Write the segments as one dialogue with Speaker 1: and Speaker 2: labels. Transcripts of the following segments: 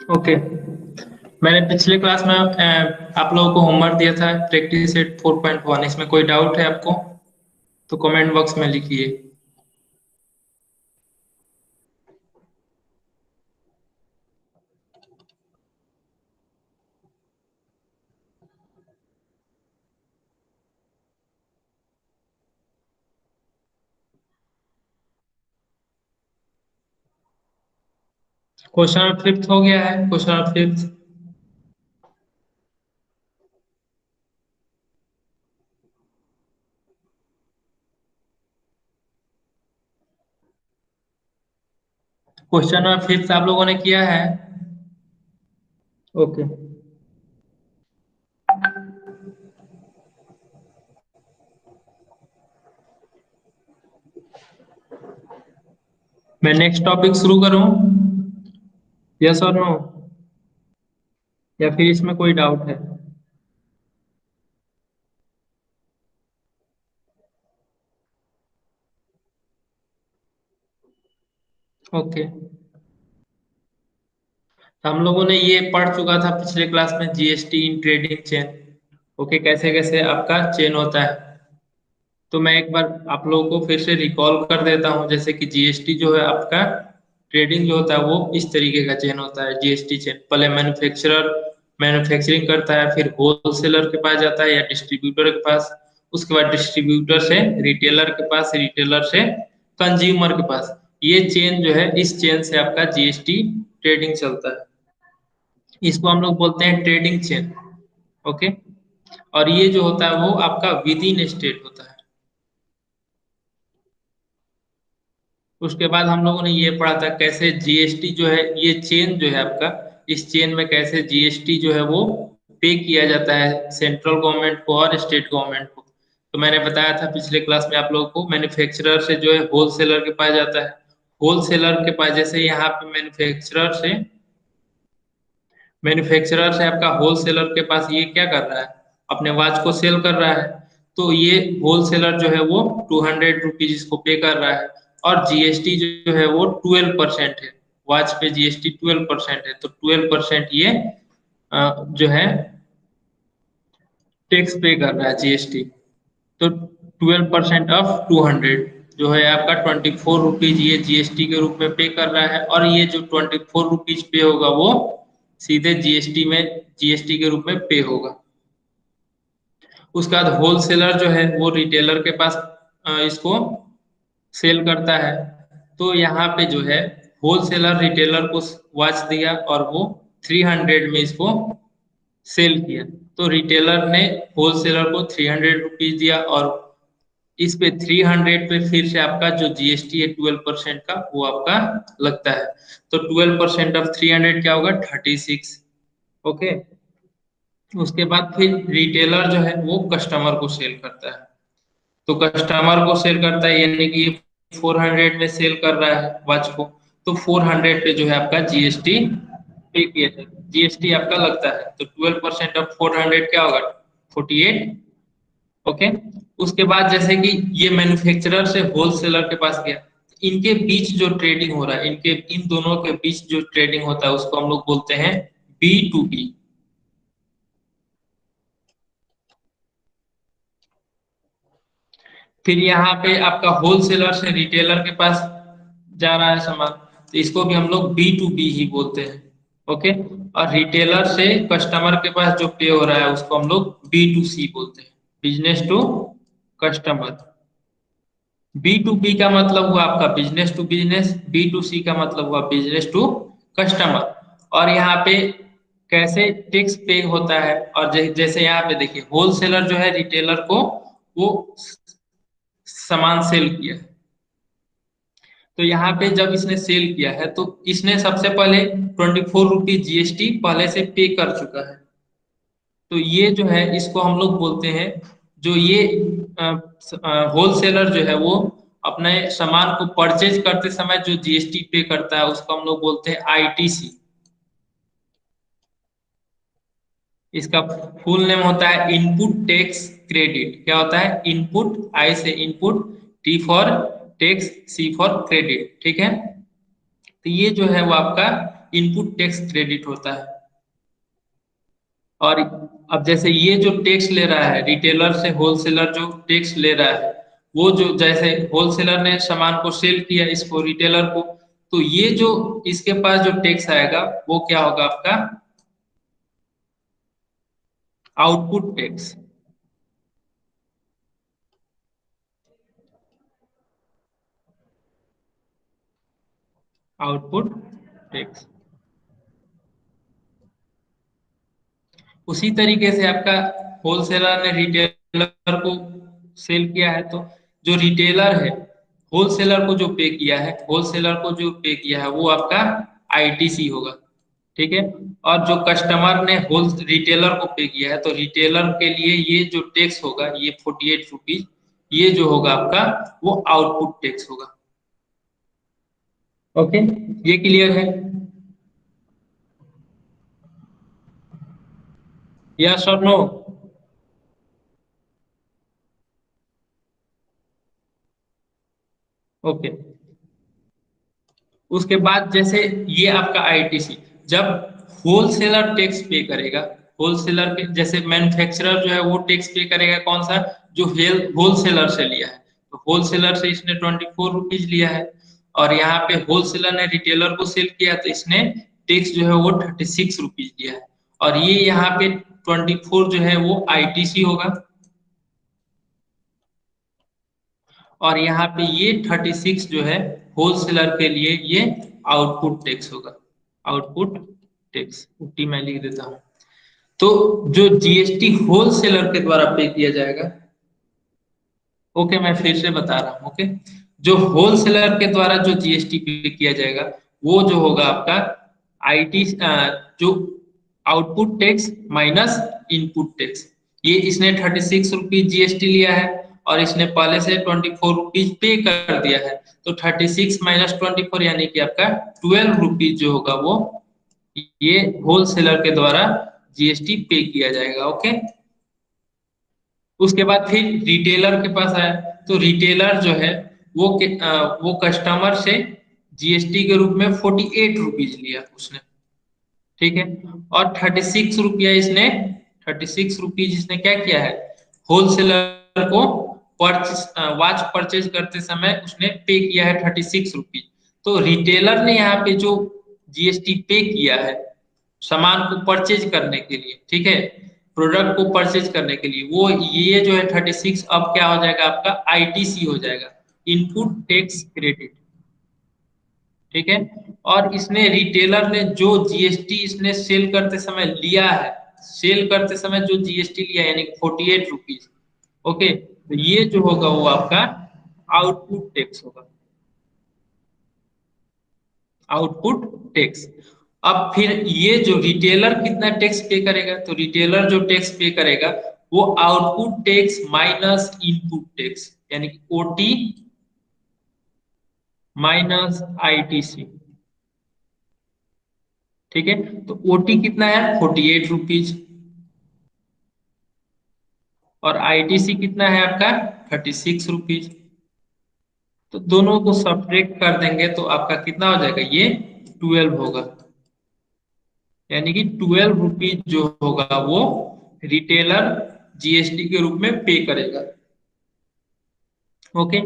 Speaker 1: Okay. मैंने पिछले class में आप लोगों को होमवर्क दिया था प्रैक्टिस सेट 4.1। इसमें कोई डाउट है आपको तो कमेंट बॉक्स में लिखिए। क्वेश्चन नंबर फिफ्थ हो गया है। Question number fifth. Question number fifth आप लोगों ने किया है। ओके। मैं नेक्स्ट टॉपिक शुरू करूं? Yes or no? या फिर इसमें कोई डाउट है? ओके। तो हम लोगों ने ये पढ़ चुका था पिछले क्लास में, GST in trading chain. Okay, कैसे कैसे आपका चेन होता है। तो मैं एक बार आप लोगों को फिर से रिकॉल कर देता हूँ। जैसे कि जीएसटी जो है आपका ट्रेडिंग जो होता है वो इस तरीके का चेन होता है। जीएसटी चेन पहले मैन्युफैक्चरर मैन्युफैक्चरिंग करता है, फिर होलसेलर के पास जाता है या डिस्ट्रीब्यूटर के पास, उसके बाद डिस्ट्रीब्यूटर से रिटेलर के पास, रिटेलर से कंज्यूमर के पास। ये चेन जो है, इस चेन से आपका जीएसटी ट्रेडिंग चलता है। इसको हम लोग बोलते हैं ट्रेडिंग चेन। ओके। और ये जो होता है वो आपका विद इन स्टेट होता है। उसके बाद हम लोगों ने ये पढ़ा था कैसे जीएसटी जो है, ये चेन जो है आपका, इस चेन में कैसे जीएसटी जो है वो पे किया जाता है सेंट्रल गवर्नमेंट को और स्टेट गवर्नमेंट को। तो मैंने बताया था पिछले क्लास में आप लोगों को, मैन्युफैक्चरर से जो है होलसेलर के पास जाता है। होलसेलर के पास, जैसे यहाँ पे मैन्युफैक्चरर से आपका होलसेलर के पास ये क्या कर रहा है, अपने वॉच को सेल कर रहा है। तो ये होलसेलर जो है वो 200 रुपीज इसको पे कर रहा है। और जीएसटी जो है वो 12% है। वॉच पे जीएसटी 12% है, तो 12% ये जो है टैक्स पे कर रहा है जीएसटी। तो 12% ऑफ 200 जो है आपका 24 रुपीज ये जीएसटी के रूप में पे कर रहा है। और ये जो 24 रुपीज पे होगा वो सीधे जीएसटी में, जीएसटी के रूप में पे होगा। उसके बाद होलसेलर जो है वो रिटेलर के पास इसको सेल करता है। तो यहाँ पे जो है होलसेलर रिटेलर को वॉच दिया और वो 300 में इसको सेल किया। तो रिटेलर ने होलसेलर को 300 रुपीज दिया और इस पे 300 पे फिर से आपका जो जीएसटी है 12% का वो आपका लगता है। तो 12% ऑफ 300 क्या होगा? 36। ओके। उसके बाद फिर रिटेलर जो है वो कस्टमर को सेल करता है। तो कस्टमर को सेल करता है यानी कि 400 में सेल कर रहा है वॉच को। तो 400 पे जो है आपका जीएसटी पे किया जाता, जीएसटी आपका लगता है। तो 12% ऑफ 400 क्या होगा? 48। ओके। उसके बाद जैसे कि ये मैन्युफैक्चरर से होलसेलर के पास गया, इनके बीच जो ट्रेडिंग हो रहा है, इनके इन दोनों के बीच जो ट्रेडिंग होता है उसको हम लोग बोलते हैं बी टू बी। फिर यहाँ पे आपका होलसेलर से रिटेलर के पास जा रहा है सामान, तो इसको भी हम लोग बी टू बी ही बोलते हैं। ओके। और रिटेलर से कस्टमर के पास जो पे हो रहा है उसको हम लोग बी टू सी बोलते हैं, business to customer. B to B का मतलब हुआ आपका business to business, B to C का मतलब हुआ बिजनेस टू कस्टमर। और यहाँ पे कैसे टैक्स पे होता है, और जैसे यहाँ पे देखिए होलसेलर जो है रिटेलर को वो सामान सेल किया है। तो यहाँ पे जब इसने सेल किया है तो इसने सबसे पहले 24 रुपीज जीएसटी पहले से पे कर चुका है। तो ये जो है इसको हम लोग बोलते हैं, जो ये होलसेलर जो है वो अपने सामान को परचेज करते समय जो जीएसटी पे करता है उसको हम लोग बोलते हैं आईटीसी। इसका फुल नेम होता है इनपुट टैक्स क्रेडिट। क्या होता है? इनपुट, आई से input, T for tax, C for credit. ठीक है। तो ये जो है वो आपका इनपुट टैक्स क्रेडिट होता है। और अब जैसे ये जो टैक्स ले रहा है रिटेलर से होलसेलर जो टैक्स ले रहा है, वो जो जैसे होलसेलर ने सामान को सेल किया इसको रिटेलर को, तो ये जो इसके पास जो टैक्स आएगा वो क्या होगा आपका आउटपुट टैक्स। Output tax. उसी तरीके से आपका होलसेलर ने रिटेलर को सेल किया है, तो जो रिटेलर है होलसेलर को जो पे किया है, होलसेलर को जो पे किया है वो आपका आईटीसी होगा। ठीक है। और जो कस्टमर ने होल रिटेलर को पे किया है, तो रिटेलर के लिए ये जो टैक्स होगा ये 48 रुपीज, ये जो होगा आपका वो आउटपुट टैक्स होगा। ओके, ये क्लियर है? Yes or no? ओके। उसके बाद जैसे ये आपका आईटीसी, जब होलसेलर टैक्स पे करेगा, होलसेलर के जैसे मैन्युफैक्चरर जो है वो टैक्स पे करेगा कौन सा, जो होलसेलर से लिया है, तो होलसेलर से इसने 24 रुपीज लिया है। और यहाँ पे होलसेलर ने रिटेलर को सेल किया तो इसने टैक्स जो है वो 36 रुपीज लिया है। और ये यहाँ पे 24 जो है वो आईटीसी होगा। और यहाँ पे ये 36 जो है होलसेलर के लिए ये आउटपुट टैक्स होगा। आउटपुट टैक्स उटी मैं लिख देता हूँ। तो जो जीएसटी होलसेलर के द्वारा पे किया जाएगा, ओके मैं फिर से बता रहा हूँ। ओके, जो होलसेलर के द्वारा जो जीएसटी पे किया जाएगा वो जो होगा आपका आईटी, जो output tax minus input tax. ये इसने 36 रुपीज जीएसटी लिया है और इसने पहले से 24 रुपीज पे कर दिया है, तो 36 माइनस 24 यानी कि आपका 12 रुपीज जो होगा वो ये होलसेलर के द्वारा जीएसटी पे किया जाएगा। ओके। उसके बाद फिर रिटेलर के पास आया, तो रिटेलर जो है वो कस्टमर से जीएसटी के रूप में 48 रुपीज लिया उसने। ठीक है। और 36 रुपया इसने 36 रुपीज इसने क्या किया है, होलसेलर को परचेज वॉच परचेज करते समय उसने पे किया है 36 रुपीज। तो रिटेलर ने यहाँ पे जो जीएसटी पे किया है सामान को परचेज करने के लिए, ठीक है, प्रोडक्ट को परचेज करने के लिए, वो ये जो है 36 अब क्या हो जाएगा आपका आईटीसी हो जाएगा, इनपुट टैक्स क्रेडिट। ठीक है। और इसने रिटेलर ने जो जीएसटी इसने सेल करते समय लिया है, सेल करते समय जो जीएसटी लिया है यानी 48 रुपीज, ओके, तो ये जो होगा वो आपका आउटपुट टैक्स होगा। Output tax. अब फिर ये जो रिटेलर कितना टैक्स पे करेगा, तो रिटेलर जो टैक्स पे करेगा वो output tax minus input tax यानी कि ओटी माइनस आईटीसी। ठीक है। तो ओटी कितना है 48 रुपीज और आईटीसी कितना है आपका 36 रुपीज। तो दोनों को सब्ट्रैक्ट कर देंगे तो आपका कितना हो जाएगा, ये 12 होगा। यानी कि 12 रुपीज जो होगा वो रिटेलर जीएसटी के रूप में पे करेगा। ओके।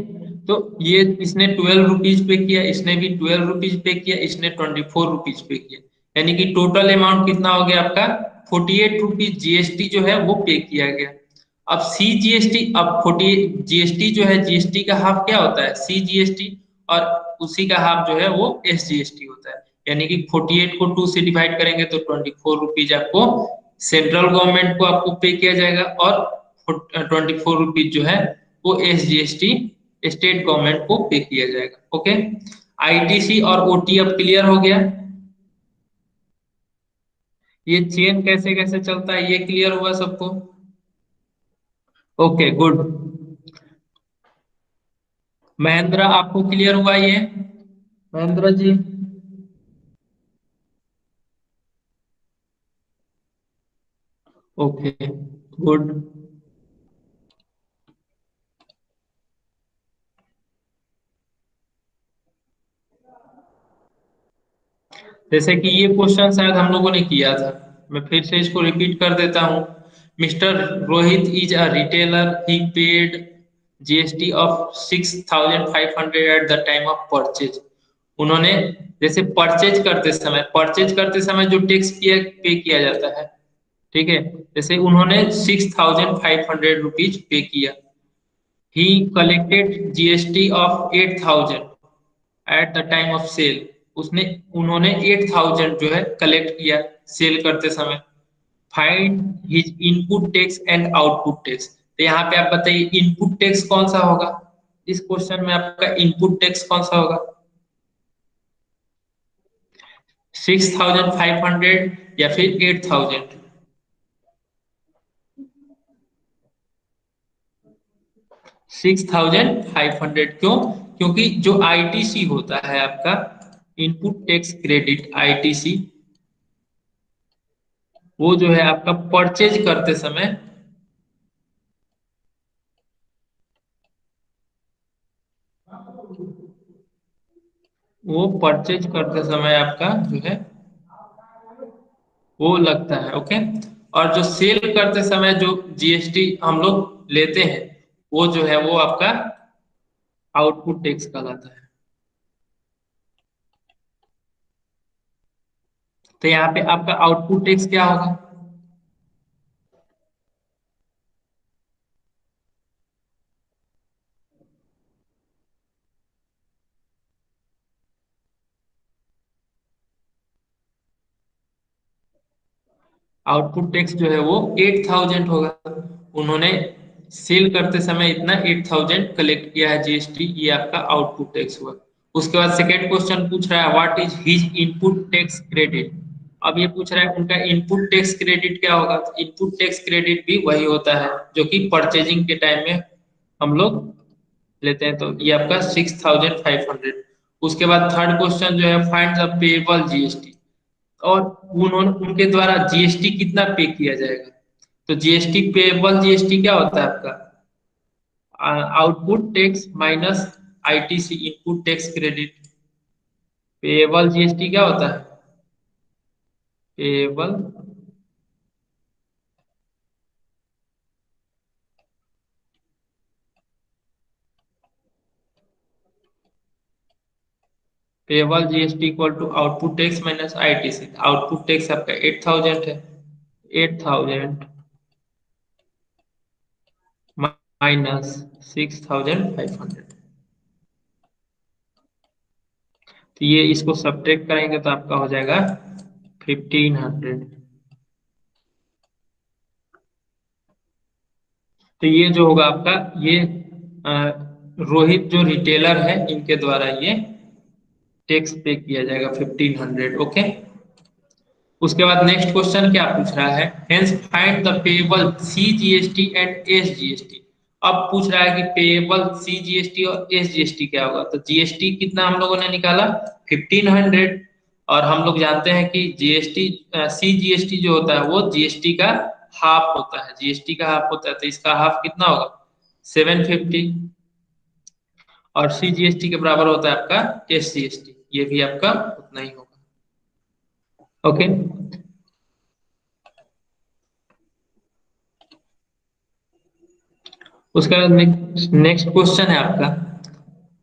Speaker 1: तो ये इसने 12 रुपीज पे किया, इसने भी 12 रुपीज पे किया, इसने 24 रुपीज पे किया, यानी कि टोटल अमाउंट कितना हो गया आपका 48 रुपीज जीएसटी जो है वो पे किया गया। अब सी जीएसटी, अब 48 जीएसटी जो है, जीएसटी का हाफ क्या होता है सी जीएसटी, और उसी का हाफ जो है वो एस जीएसटी होता है। यानी कि 48 को 2 से डिवाइड करेंगे तो 24 रुपीज आपको सेंट्रल गवर्नमेंट को आपको पे किया जाएगा, और 24 रुपीज जो है वो एस जीएसटी स्टेट गवर्नमेंट को पे किया जाएगा। ओके, आईटीसी और ओटी अब क्लियर हो गया। ये चेन कैसे कैसे चलता है ये क्लियर हुआ सबको? Okay good. महेंद्र आपको क्लियर हुआ ये? महेंद्र जी? Okay good. जैसे कि ये क्वेश्चन शायद हम लोगों ने किया था, मैं फिर से इसको रिपीट कर देता हूँ। Mister Rohit is a retailer, he paid GST of 6,500 eight the time of purchase. उन्होंने, जैसे परचेज करते समय जो टैक्स किया पे किया जाता है, ठीक है, जैसे उन्होंने 6,500 रुपीज पे किया। He collected GST of 8,000 at the time of sale. उसने उन्होंने 8,000 जो है कलेक्ट किया सेल करते समय। Find his input tax and output tax. तो यहाँ पे आप बताइए इनपुट टैक्स कौन सा होगा, इस क्वेश्चन में आपका इनपुट टैक्स कौन सा होगा? 6,500 या फिर 8,000? 6,500 क्यों? क्योंकि जो आईटीसी होता है आपका, इनपुट टैक्स क्रेडिट आईटीसी, वो जो है आपका परचेज करते समय, वो परचेज करते समय आपका जो है वो लगता है। ओके। और जो सेल करते समय जो जीएसटी हम लोग लेते हैं, वो जो है वो आपका आउटपुट टैक्स कहलाता है। तो यहाँ पे आपका आउटपुट टैक्स क्या होगा? आउटपुट टैक्स जो है वो 8,000 होगा। उन्होंने सेल करते समय इतना 8,000 कलेक्ट किया है जीएसटी, ये आपका आउटपुट टैक्स हुआ। उसके बाद सेकेंड क्वेश्चन पूछ रहा है what is his input tax credit. अब ये पूछ रहा है उनका इनपुट टैक्स क्रेडिट क्या होगा। इनपुट टैक्स क्रेडिट भी वही होता है जो कि परचेजिंग के टाइम में हम लोग लेते हैं। तो ये आपका 6,500। उसके बाद थर्ड क्वेश्चन जो है फाइंड द पेबल जीएसटी। और उन्होंने उनके द्वारा जीएसटी कितना पे किया जाएगा। तो जीएसटी पेबल जीएसटी क्या होता है आपका? Output tax minus ITC input tax credit. Payable GST क्या होता है? Payable payable GST equal to output tax minus ITC. Output tax आपका 8,000 है। 8,000 माइनस 6,500। तो ये इसको सब्ट्रैक्ट करेंगे तो आपका हो जाएगा 1,500। तो ये जो होगा आपका, ये रोहित जो रिटेलर है इनके द्वारा ये टैक्स पे किया जाएगा 1,500। ओके। उसके बाद नेक्स्ट क्वेश्चन क्या पूछ रहा है, hence find the payable CGST and SGST. अब पूछ रहा है कि पेएबल सीजीएसटी और एसजीएसटी क्या होगा। तो जीएसटी कितना हम लोगों ने निकाला 1,500। और हम लोग जानते हैं कि जीएसटी सीजीएसटी जो होता है वो जीएसटी का हाफ होता है, जीएसटी का हाफ होता है, तो इसका हाफ कितना होगा 750। और सीजीएसटी के बराबर होता है आपका एसजीएसटी, ये भी आपका उतना ही होगा। ओके। उसका नेक्स्ट क्वेश्चन है आपका,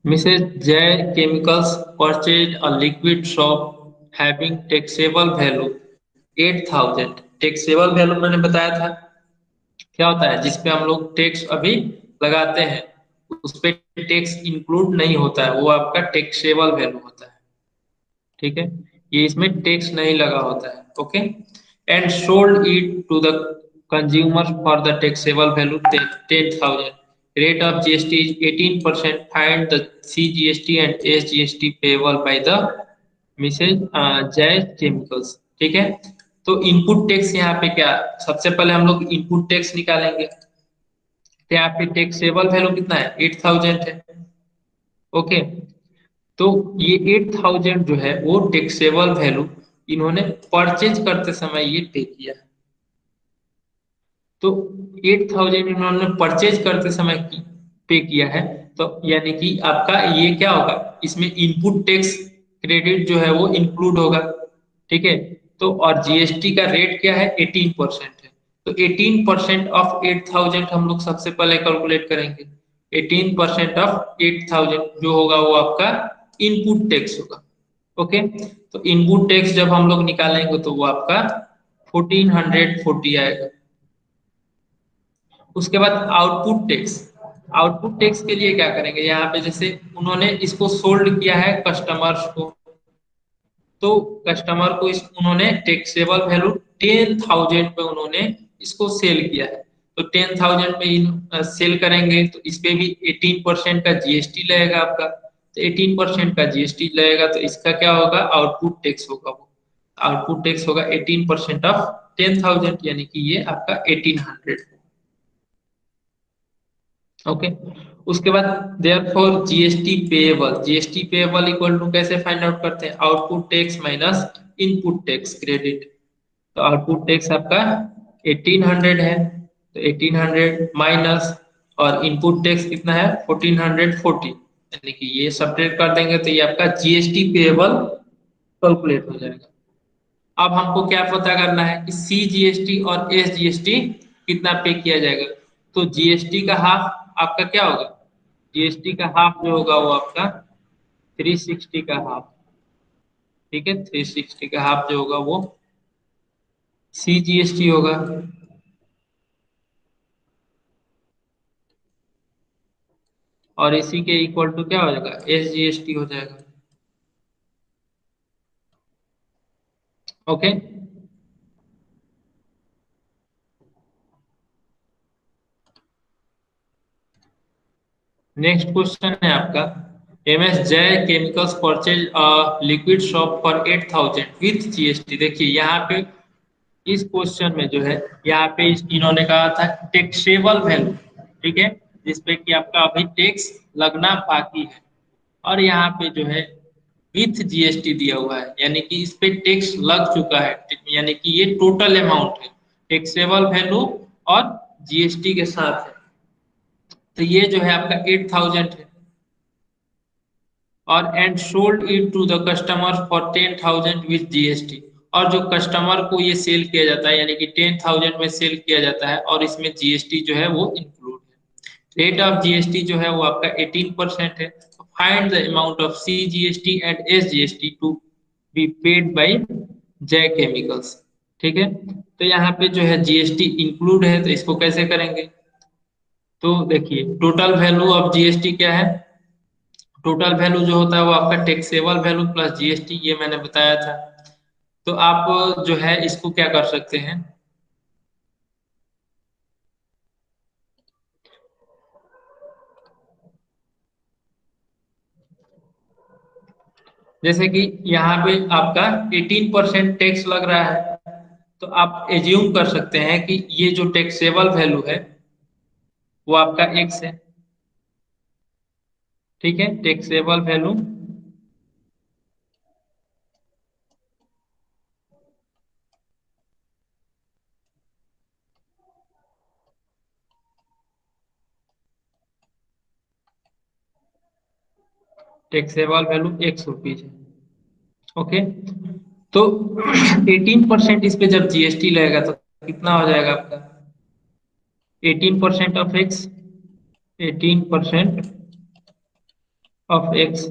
Speaker 1: Mrs Jai chemicals purchase a liquid shop having taxable value 8,000। Taxable value मैंने बताया था क्या होता है, जिसपे हम लोग टैक्स अभी लगाते हैं उस पे टैक्स इंक्लूड नहीं होता है, वो आपका टैक्सेबल वैल्यू होता है। ठीक है, ये इसमें टैक्स नहीं लगा होता है। Okay. And sold it to the consumer for the taxable value 10,000। Rate of GST is 18%। Find the CGST and SGST payable by the Mrs Jai chemicals. ठीक है। तो इनपुट टैक्स यहाँ पे क्या, सबसे पहले हम लोग इनपुट टैक्स निकालेंगे। तो यहाँ पे टैक्सेबल वैल्यू कितना है 8,000 है। ओके। तो ये 8,000 जो है वो टैक्सेबल वैल्यू इन्होंने परचेज करते समय ये पे किया है। तो 8,000 इन्होंने परचेज करते समय पे किया है, तो यानी कि आपका ये क्या होगा, इसमें इनपुट टैक्स क्रेडिट जो है वो इंक्लूड होगा। ठीक है, तो और जीएसटी का रेट क्या है, 18% है। तो 18% ऑफ 8,000 हम लोग सबसे पहले कैलकुलेट करेंगे। 18% ऑफ 8,000 जो होगा वो आपका इनपुट टैक्स होगा। ओके, तो इनपुट टैक्स जब हम लोग निकालेंगे तो वो आपका 1440 आएगा। उसके बाद आउटपुट टैक्स। आउटपुट टैक्स के लिए क्या करेंगे, यहाँ पे जैसे उन्होंने इसको सोल्ड किया है कस्टमर्स को, तो कस्टमर को इस उन्होंने टैक्सेबल वैल्यू 10,000 पे उन्होंने इसको सेल किया है। तो 10,000 पे इन सेल करेंगे तो इस पे भी 18% का जीएसटी लगेगा आपका। तो 18% का जीएसटी लगेगा तो इसका क्या होगा, आउटपुट टैक्स होगा। वो आउटपुट टैक्स होगा 18% ऑफ 10,000, यानी कि ये आपका 1800। ओके, उसके बाद therefore GST payable, GST payable equal to कैसे फाइंड आउट करते हैं, output tax minus input tax credit. तो आउटपुट टैक्स आपका 1800 है, तो 1800 माइनस, और इनपुट टैक्स कितना है 1440, यानी कि ये सब्ट्रैक्ट कर देंगे तो ये आपका जीएसटी पेएबल कैलकुलेट हो जाएगा। अब हमको क्या पता करना है कि सी जीएसटी और एस जीएसटी कितना पे किया जाएगा। तो जीएसटी का हाफ आपका क्या होगा, जीएसटी का हाफ जो होगा वो आपका 360 का हाफ। ठीक है, 360 का हाफ जो होगा वो सी जीएसटी होगा। और इसी के इक्वल टू क्या हो जाएगा, एस जीएसटी हो जाएगा। ओके, नेक्स्ट क्वेश्चन है आपका, एम एस जय chemicals purchase liquid shop for 8,000 with GST. देखिए यहाँ पे इस क्वेश्चन में जो है, यहाँ पे इन्होंने कहा था टैक्सेबल वैल्यू, ठीक है, जिसपे कि आपका अभी टैक्स लगना बाकी है। और यहाँ पे जो है विथ जीएसटी दिया हुआ है, यानी कि इस पे टैक्स लग चुका है, यानी कि ये टोटल अमाउंट है, टैक्सेबल वैल्यू और जीएसटी के साथ है। तो ये जो है आपका 8,000 है, और and sold it to the customer for 10,000 with GST. और जो कस्टमर को ये सेल किया जाता है, यानी कि 10,000 में सेल किया जाता है और इसमें जीएसटी जो है वो इंक्लूड है। रेट ऑफ जीएसटी जो है वो आपका 18% है। Find the amount of C GST and S GST to be paid by Jai chemicals. ठीक है, तो यहाँ पे जो है जीएसटी इंक्लूड है, तो इसको कैसे करेंगे। तो देखिए टोटल वैल्यू ऑफ जीएसटी क्या है, टोटल वैल्यू जो होता है वो आपका टैक्सेबल वैल्यू प्लस जीएसटी, ये मैंने बताया था। तो आप जो है इसको क्या कर सकते हैं, जैसे कि यहाँ पे आपका 18% टैक्स लग रहा है, तो आप एज्यूम कर सकते हैं कि ये जो टैक्सेबल वैल्यू है वो आपका एक्स है। ठीक है, taxable value taxable value x rupees है। ओके, तो 18% इस पे जब जीएसटी लगेगा तो कितना हो जाएगा आपका, 18% of X, 18% of X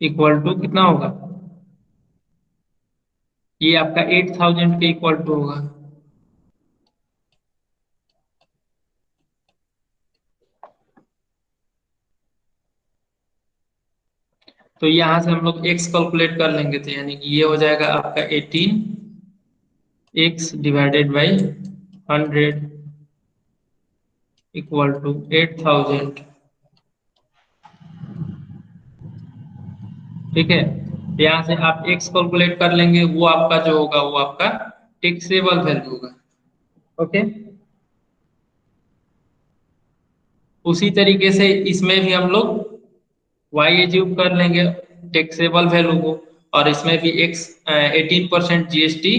Speaker 1: equal to कितना होगा, ये आपका 8,000 के इक्वल टू होगा। तो यहाँ से हम लोग एक्स कैलकुलेट कर लेंगे, तो यानी कि ये हो जाएगा आपका 18 X divided by 100 equal to 8,000। ठीक है, तो यहाँ से आप एक्स कैलकुलेट कर लेंगे, वो आपका जो होगा वो आपका टैक्सेबल वैल्यू होगा। ओके, उसी तरीके से इसमें भी हम लोग वाई एज्यूम कर लेंगे टैक्सेबल वैल्यू को, और इसमें भी एक्स 18% जीएसटी,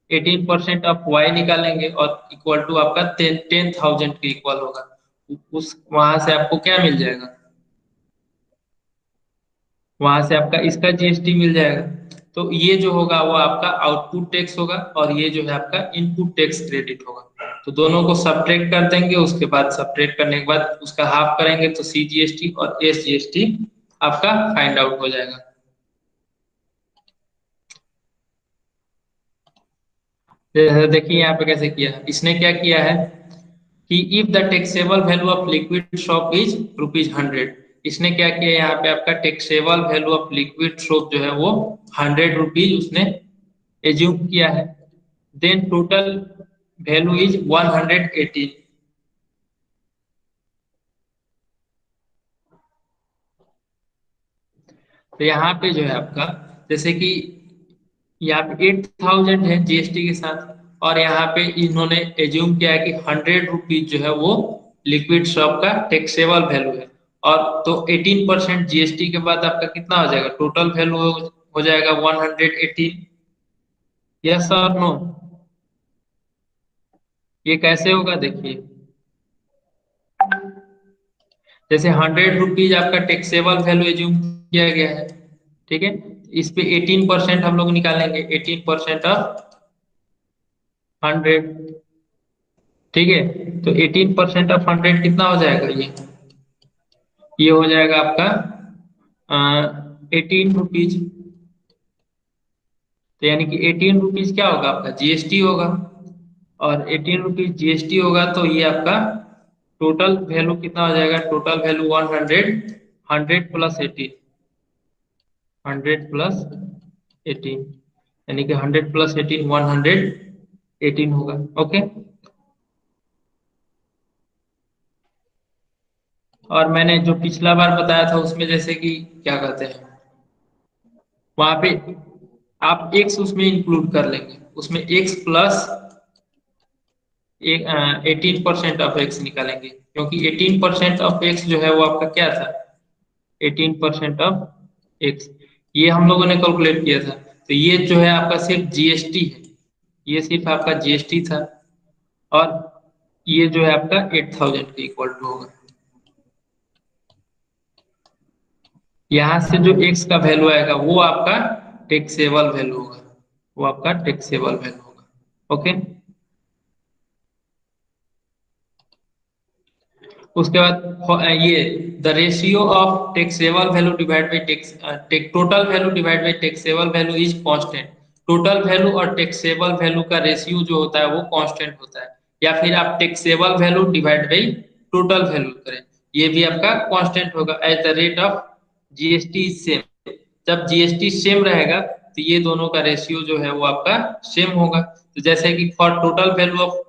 Speaker 1: 18% ऑफ वाई निकालेंगे और इक्वल टू आपका 10,000 के इक्वल होगा। उस वहां से आपको क्या मिल जाएगा, वहां से आपका इसका जीएसटी मिल जाएगा। तो ये जो होगा वो आपका आउटपुट टैक्स होगा और ये जो है आपका इनपुट टैक्स क्रेडिट होगा। तो दोनों को सब्ट्रैक्ट कर देंगे, उसके बाद सब्ट्रैक्ट करने के बाद उसका हाफ करेंगे तो सीजीएसटी और एसजीएसटी आपका फाइंड आउट हो जाएगा। देखिए यहाँ पे कैसे किया है, इसने क्या किया है कि if the taxable value of liquid shop is ₹100, इसने क्या किया यहाँ पे आपका taxable value of liquid shop जो है वो ₹100 उसने एज्यूम किया है। Then total value is 118। तो यहाँ पे जो है आपका जैसे कि यहाँ पे 8000 है जीएसटी के साथ, और यहाँ पे इन्होंने एज्यूम किया है कि ₹100 जो है वो लिक्विड शॉप का टैक्सेबल वैल्यू है। और तो 18% जीएसटी के बाद आपका कितना हो जाएगा, टोटल वैल्यू हो जाएगा 118। Yes or no? ये कैसे होगा देखिए, जैसे ₹100 आपका टैक्सेबल वैल्यू एज्यूम किया गया है, ठीक है, इस पे 18% हम लोग निकालेंगे, 18% ऑफ 100, ठीक है। तो 18% ऑफ 100 कितना हो जाएगा, ये हो जाएगा आपका 18 रुपीज। तो यानी कि 18 रुपीज क्या होगा आपका जीएसटी होगा, और 18 रुपीज जीएसटी होगा तो ये आपका टोटल वैल्यू कितना हो जाएगा, टोटल वैल्यू 100, 100 प्लस 18 यानी कि 100 प्लस 18 118 होगा। ओके। और मैंने जो पिछला बार बताया था उसमें जैसे कि क्या कहते हैं, वहां पे आप एक्स उसमें इंक्लूड कर लेंगे, उसमें एक्स प्लस एक 18% ऑफ एक्स निकालेंगे, क्योंकि 18% ऑफ एक्स जो है वो आपका क्या था, 18% ऑफ एक्स, ये हम लोगों ने कैलकुलेट किया था। तो ये जो है आपका सिर्फ जीएसटी है, ये सिर्फ आपका जीएसटी था, और ये जो है आपका 8000 के इक्वल टू होगा। यहाँ से जो एक्स का वैल्यू आएगा वो आपका टैक्सेबल वैल्यू होगा, वो आपका टैक्सेबल वैल्यू होगा। ओके। उसके बाद ये the ratio of taxable value divide by total value divide by taxable value is constant. Total value और टैक्सेबल वैल्यू का रेशियो जो होता है वो कांस्टेंट होता है, या फिर आप taxable value divide by total value करें, ये भी आपका कांस्टेंट होगा at the rate of GST same. जब जीएसटी सेम रहेगा तो ये दोनों का रेशियो जो है वो आपका सेम होगा। तो जैसे कि for total value of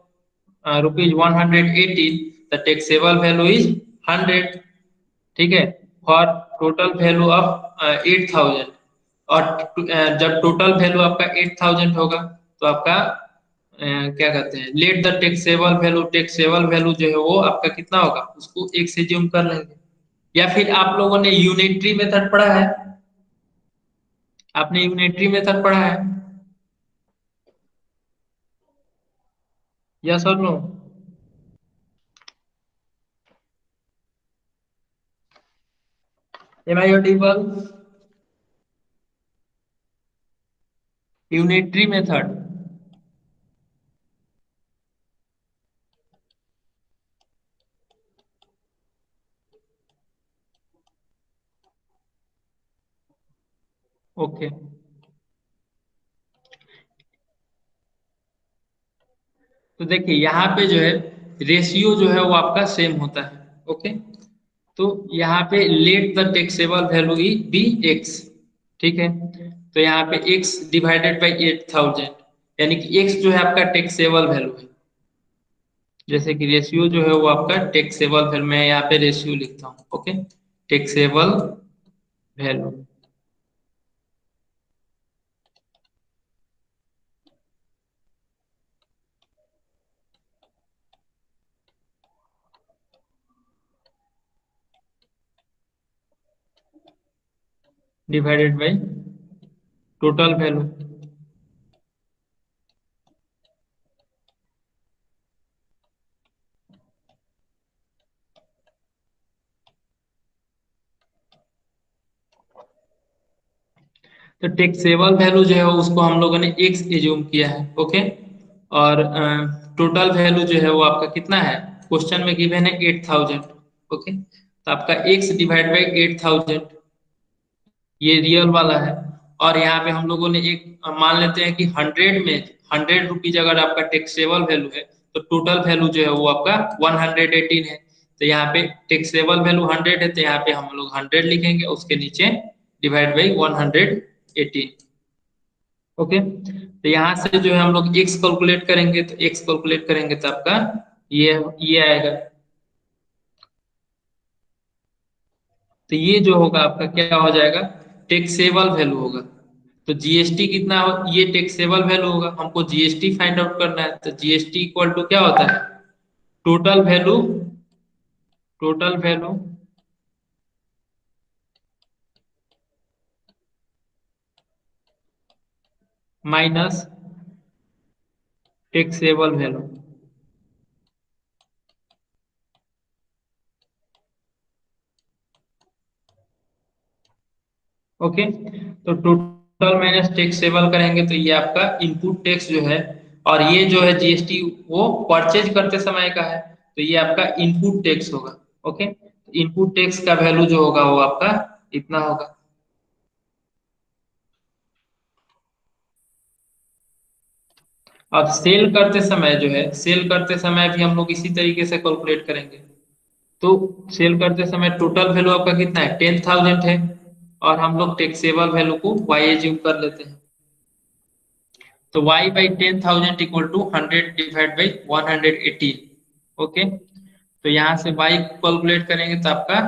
Speaker 1: ₹118, the taxable value is 100, ठीक है। फॉर टोटल वैल्यू ऑफ 8000, और जब टोटल वैल्यू आपका 8000 होगा तो आपका क्या कहते हैं, late the taxable value, taxable value जो है वो आपका कितना होगा उसको एक से ज्यूम कर लेंगे। या फिर आप लोगों ने यूनिटरी मेथड पढ़ा है, आपने यूनिटरी मेथड पढ़ा है, yes or no? Am I audible? Unitary method. Okay. तो देखिए यहाँ पे जो है रेशियो जो है वो आपका सेम होता है। ओके। तो यहाँ पे let the taxable value be X, ठीक है। तो यहाँ पे एक्स डिवाइडेड बाई 8000, यानी कि एक्स जो है आपका टैक्सेबल वैल्यू है, जैसे कि रेशियो जो है वो आपका टैक्सेबल वैल्यू, मैं यहाँ पे रेशियो लिखता हूँ। Okay. Taxable value divided by total value. तो टैक्सेबल वैल्यू जो है उसको हम लोगों ने एक्स एज्यूम किया है। ओके। और टोटल वैल्यू जो है वो आपका कितना है, क्वेश्चन में गिवन है 8000। ओके, तो आपका एक्स डिवाइड बाई 8000 ये रियल वाला है। और यहाँ पे हम लोगों ने एक मान लेते हैं कि 100 रुपीज अगर आपका टैक्सेबल वैल्यू है, तो टोटल वैल्यू जो है वो आपका 118 है। तो यहाँ पे टैक्सेबल वैल्यू 100 है, तो यहाँ पे हम लोग 100 लिखेंगे, उसके नीचे डिवाइड बाई 118। ओके, तो यहाँ से जो है हम लोग एक्स कैलकुलेट करेंगे, तो एक्स कैलकुलेट करेंगे तो आपका ये ये आएगा। तो ये जो होगा आपका क्या हो जाएगा, टैक्सेबल वैल्यू होगा। तो जीएसटी कितना हो, ये टैक्सेबल वैल्यू होगा, हमको जीएसटी फाइंड आउट करना है। तो जीएसटी इक्वल टू क्या होता है, total value, total value minus taxable value. Okay, तो टोटल माइनस टैक्सेबल करेंगे तो ये आपका इनपुट टैक्स जो है, और ये जो है जीएसटी वो परचेज करते समय का है, तो ये आपका इनपुट टैक्स होगा। ओके, इनपुट टैक्स का वैल्यू जो होगा वो आपका इतना होगा। अब सेल करते समय जो है, सेल करते समय भी हम लोग इसी तरीके से कैलकुलेट करेंगे। तो सेल करते समय टोटल वैल्यू आपका कितना है, 10,000 है, और हम लोग टैक्सेबल वैल्यू को वाई एज्यूम कर लेते हैं। तो y by 10,000 equal to 100 divide by 118। Okay, तो यहाँ से y कैलकुलेट करेंगे तो आपका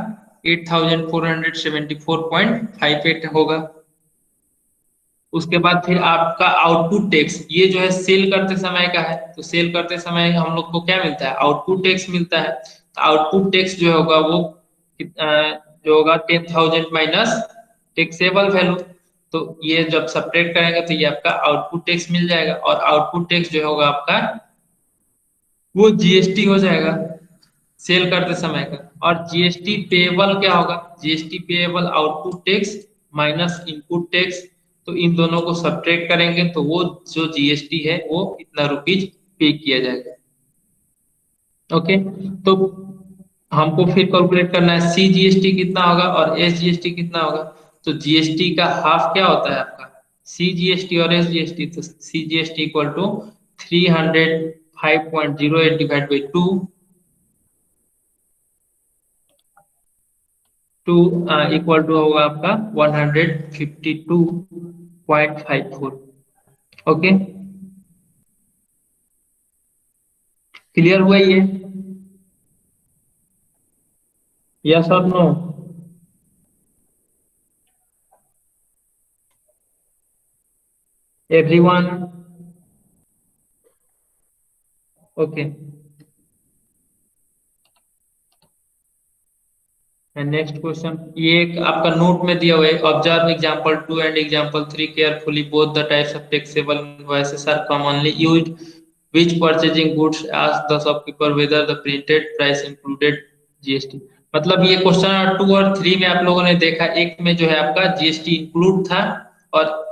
Speaker 1: 8474.58 होगा। उसके बाद फिर आपका आउटपुट टैक्स, ये जो है सेल करते समय का है, तो सेल करते समय हम लोग को क्या मिलता है, आउटपुट टैक्स मिलता है। तो आउटपुट टैक्स जो होगा वो जो होगा 10,000 माइनस टैक्सेबल वैल्यू। तो ये जब सब्ट्रैक्ट करेंगे तो ये आपका आउटपुट टैक्स मिल जाएगा, और आउटपुट टैक्स जो होगा आपका वो जीएसटी हो जाएगा सेल करते समय का। और जीएसटी पेएबल क्या होगा, GST payable output tax minus input tax. तो इन दोनों को सब्ट्रैक्ट करेंगे तो वो जो जीएसटी है वो इतना रुपीज पे किया जाएगा। ओके, तो हमको फिर कैलकुलेट करना है सी जीएसटी कितना होगा और एस जीएसटी कितना होगा। तो जीएसटी का हाफ क्या होता है आपका, सी जीएसटी और एस जीएसटी। तो C GST equal to 305.08 divide by two, two equal to होगा आपका 152.54। ओके, क्लियर हुआ ये, yes or no. Everyone, okay. Next question, ये एक आपका नोट में दिया हुआ है, observe example 2 and example 3 carefully, both the types of taxable invoices are commonly used, which purchasing goods ask the shopkeeper whether the printed price included GST. मतलब ये question 2 और 3 में आप लोगों ने देखा, एक में जो है आपका जीएसटी इंक्लूड था, और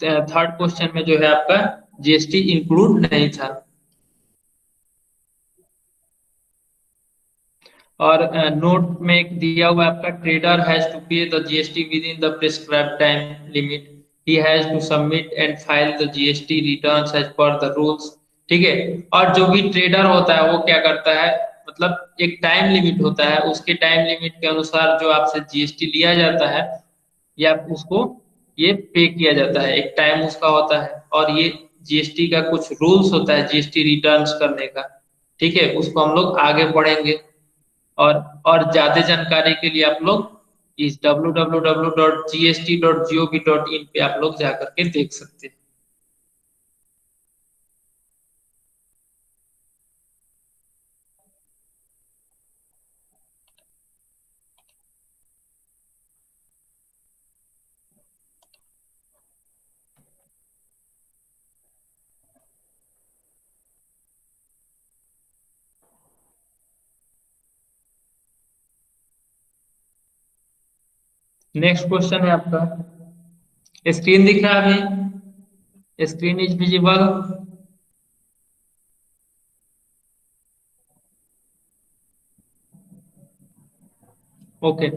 Speaker 1: थर्ड क्वेश्चन में जो है आपका जीएसटी इंक्लूड नहीं था। और नोट में एक दिया हुआ है आपका, trader has to pay the GST within the prescribed time limit, he has to submit and file the GST returns as per the rules. ठीक है, और जो भी ट्रेडर होता है वो क्या करता है, मतलब एक टाइम लिमिट होता है, उसके टाइम लिमिट के अनुसार जो आपसे जीएसटी लिया जाता है या उसको ये पे किया जाता है, एक टाइम उसका होता है। और ये जीएसटी का कुछ रूल्स होता है जीएसटी रिटर्न्स करने का। ठीक है, उसको हम लोग आगे पढ़ेंगे। और और ज्यादा जानकारी के लिए आप लोग इस www.gst.gov.in पे आप लोग जाकर के देख सकते हैं। नेक्स्ट क्वेश्चन है आपका, स्क्रीन दिख रहा है अभी? Screen is visible? Okay,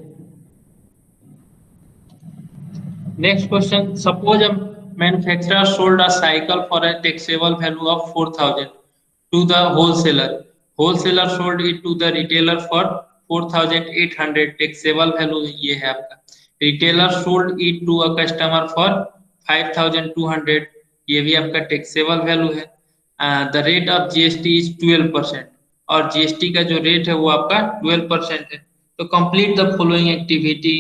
Speaker 1: next question. Suppose a manufacturer sold a cycle for a taxable value of 4,000 to the wholesaler. Wholesaler sold it to the retailer for 4,800. Taxable value ये है आपका. Retailer sold it to a customer for 5,200. ये भी आपका taxable value है. The rate of GST is 12%. और GST का जो रेट है वो आपका 12% है. तो complete the following activity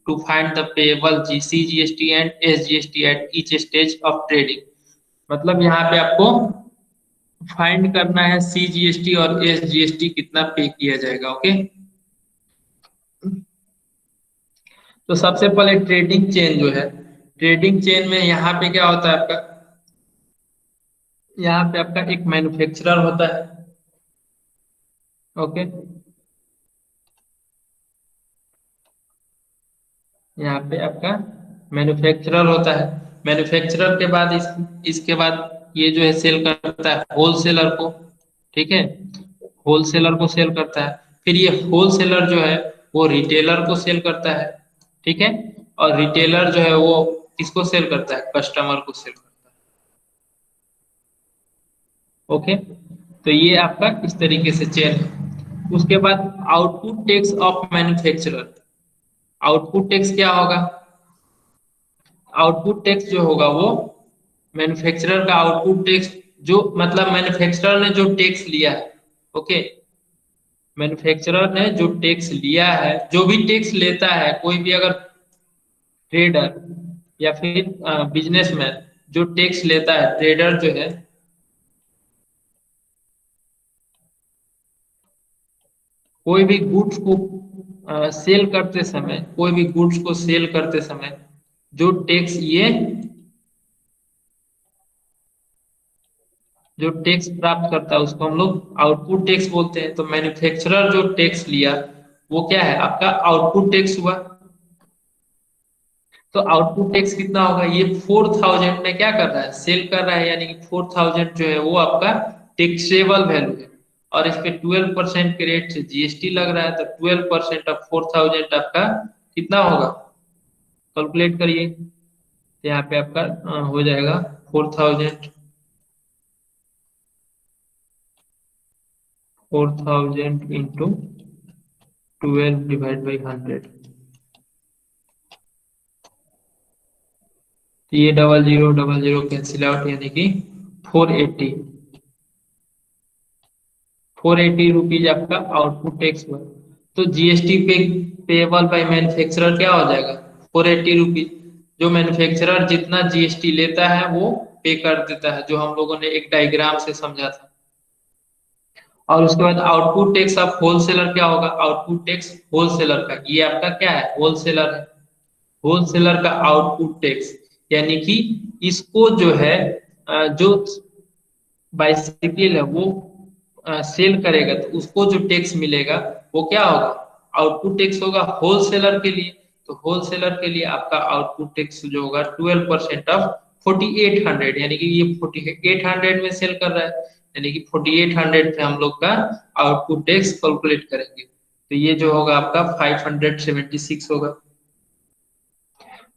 Speaker 1: to find the payable CGST and SGST at each stage of trading. मतलब यहाँ पे आपको फाइंड करना है CGST और SGST कितना पे किया जाएगा. ओके, तो सबसे पहले ट्रेडिंग चेन जो है, ट्रेडिंग चेन में यहाँ पे क्या होता है आपका, यहाँ पे आपका एक मैन्युफैक्चरर होता है. ओके, यहाँ पे आपका मैन्युफैक्चरर होता है. मैन्युफैक्चरर के बाद इसके बाद ये जो है सेल करता है होलसेलर को. ठीक है, होलसेलर को सेल करता है. फिर ये होलसेलर जो है वो रिटेलर को सेल करता है. ठीक है, और रिटेलर जो है वो किसको सेल करता है, कस्टमर को सेल करता है. ओके, तो ये आपका इस तरीके से चेन है. उसके बाद output tax of manufacturer. Output tax क्या होगा, आउटपुट टैक्स जो होगा वो मैन्युफैक्चरर का आउटपुट टैक्स, जो मतलब मैन्युफैक्चरर ने जो टैक्स लिया है. ओके, मैन्युफैक्चरर ने जो टैक्स लिया है, जो भी टैक्स लेता है कोई भी, अगर ट्रेडर या फिर बिजनेसमैन जो टैक्स लेता है, ट्रेडर जो है कोई भी गुड्स को सेल करते समय, कोई भी गुड्स को सेल करते समय जो टैक्स ये जो टैक्स प्राप्त करता है उसको हम लोग आउटपुट टैक्स बोलते हैं. तो मैन्युफैक्चरर जो टैक्स लिया वो क्या है, आपका आउटपुट टैक्स हुआ. तो आउटपुट टैक्स कितना होगा, ये 4,000 में क्या कर रहा है, सेल कर रहा है, यानी कि 4,000 जो है वो आपका टैक्सेबल वैल्यू है. और इस पे 12% के रेट से जीएसटी लग रहा है. तो 12% ऑफ 4,000 आपका कितना होगा, कैलकुलेट करिए. तो यहाँ पे आपका हो जाएगा 4,000 इंटू 12 डिवाइड बाई 100. तो ये 0000 कैंसिल आउट, यानी कि 480 रुपीज आपका आउटपुट टैक्स हुआ. तो जीएसटी पे पेएबल बाय मैन्युफैक्चरर क्या हो जाएगा, 480 रुपीज. जो मैन्युफैक्चरर जितना जीएसटी लेता है वो पे कर देता है, जो हम लोगों ने एक डायग्राम से समझा था. और उसके बाद आउटपुट टैक्स ऑफ होलसेलर क्या होगा, आउटपुट टैक्स होलसेलर का, ये आपका क्या है, होलसेलर है. होलसेलर का आउटपुट टैक्स, यानी कि इसको जो है जो बाइसिकल है वो सेल करेगा तो उसको जो टैक्स मिलेगा वो क्या होगा, आउटपुट टैक्स होगा होलसेलर के लिए. तो होलसेलर के लिए आपका आउटपुट टैक्स जो होगा 12% ऑफ 4,800, यानी कि ये 4,800 में सेल कर रहा है, यानी कि 4,800 पे हम लोग का आउटपुट टैक्स कैलकुलेट करेंगे. तो ये जो होगा आपका 576 होगा.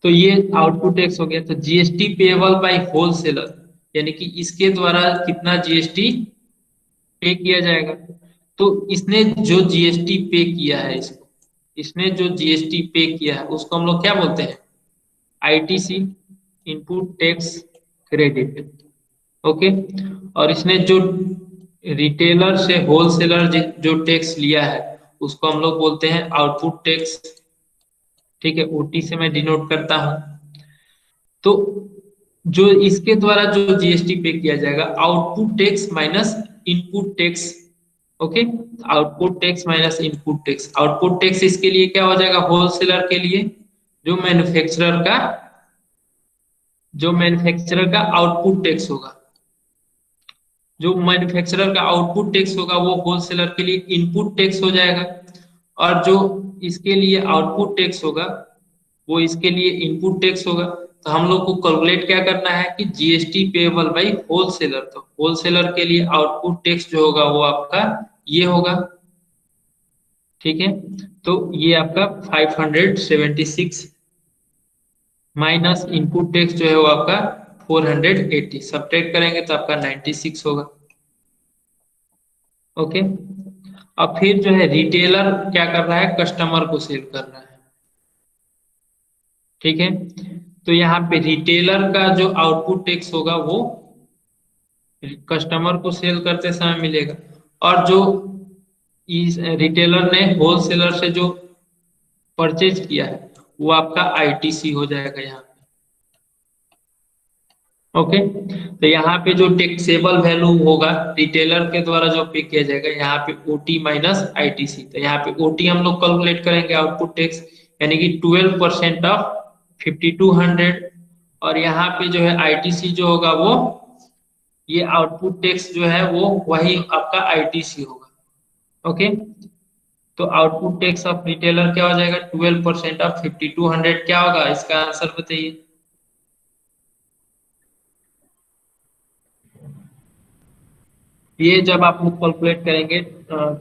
Speaker 1: तो ये आउटपुट टैक्स हो गया. तो जीएसटी पेएबल बाय होलसेलर, यानी कि इसके द्वारा कितना जीएसटी पे किया जाएगा. तो इसने जो जीएसटी पे किया है, इसने जो जीएसटी पे किया है उसको हम लोग क्या बोलते हैं, ITC, input tax credit. Okay, और इसने जो रिटेलर से होलसेलर जो टैक्स लिया है उसको हम लोग बोलते हैं आउटपुट टैक्स. ठीक है, ओटी से मैं डिनोट करता हूं. तो जो इसके द्वारा जो जीएसटी पे किया जाएगा, output tax minus input tax. Okay, output tax minus input tax. Output tax इसके लिए क्या हो जाएगा, होलसेलर के लिए जो मैन्युफैक्चरर का आउटपुट टैक्स होगा, जो मैन्युफैक्चरर का आउटपुट टैक्स होगा वो होलसेलर के लिए इनपुट टैक्स हो जाएगा. और जो इसके लिए आउटपुट टैक्स होगा वो इसके लिए इनपुट टैक्स होगा. तो हम लोग को कैलकुलेट क्या करना है कि जीएसटी पेएबल बाई होलसेलर। तो होलसेलर के लिए आउटपुट टैक्स जो होगा वो आपका ये होगा, ठीक है। तो ये आपका 576 माइनस इनपुट टैक्स जो है वो आपका 480, सब्ट्रैक्ट करेंगे तो आपका 96 होगा। ओके। अब फिर जो है रिटेलर क्या कर रहा है, कस्टमर को सेल कर रहा है, ठीक है। तो यहाँ पे रिटेलर का जो आउटपुट टैक्स होगा वो कस्टमर को सेल करते समय मिलेगा, और जो इस रिटेलर ने होलसेलर से जो परचेज किया है वो आपका आईटीसी हो जाएगा यहाँ पे। ओके। तो यहाँ पे जो टैक्सेबल वैल्यू होगा रिटेलर के द्वारा जो पे किया जाएगा, यहाँ पे ओटी माइनस आईटीसी। तो यहाँ पे ओटी हम लोग कैलकुलेट करेंगे आउटपुट टैक्स, यानी कि 12% ऑफ 5200, और यहाँ पे जो है आईटीसी जो होगा वो ये आउटपुट टैक्स जो है वो वही आपका आईटीसी होगा। ओके। तो आउटपुट टैक्स ऑफ रिटेलर क्या हो जाएगा, 12% ऑफ 5200 क्या होगा, इसका आंसर बताइए। ये जब आप लोग कैलकुलेट करेंगे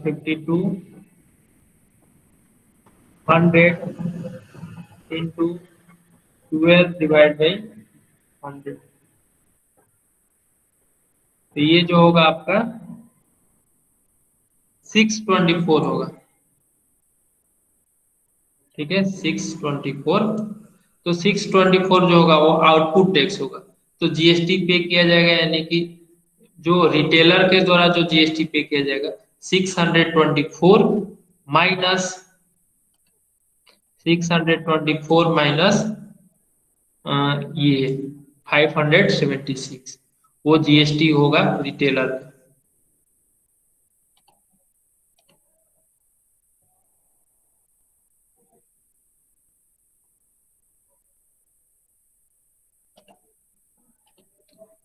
Speaker 1: 5200 इंटू 12 डिवाइड बाई 100, तो ये जो होगा आपका 624 होगा, ठीक है 624। तो 624 जो होगा वो आउटपुट टैक्स होगा, तो जीएसटी पे किया जाएगा, यानी कि जो रिटेलर के द्वारा जो जीएसटी पे किया जाएगा 624 माइनस 624 माइनस ये 576, वो जीएसटी होगा रिटेलर का।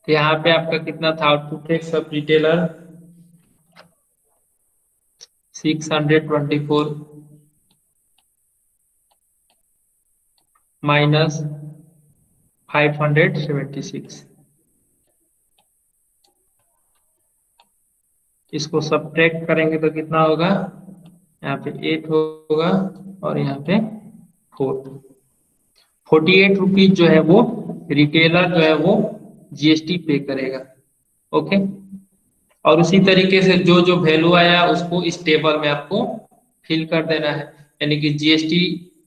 Speaker 1: तो यहाँ पे आपका कितना था output tax of retailer, 624 minus 576, इसको सब्ट्रैक्ट करेंगे तो कितना होगा, यहाँ पे 8 होगा और यहाँ पे 4, 48 रुपीज जो है वो रिटेलर जो है वो जीएसटी पे करेगा। ओके। और उसी तरीके से जो जो वैल्यू आया उसको इस टेबल में आपको फिल कर देना है, यानी कि GST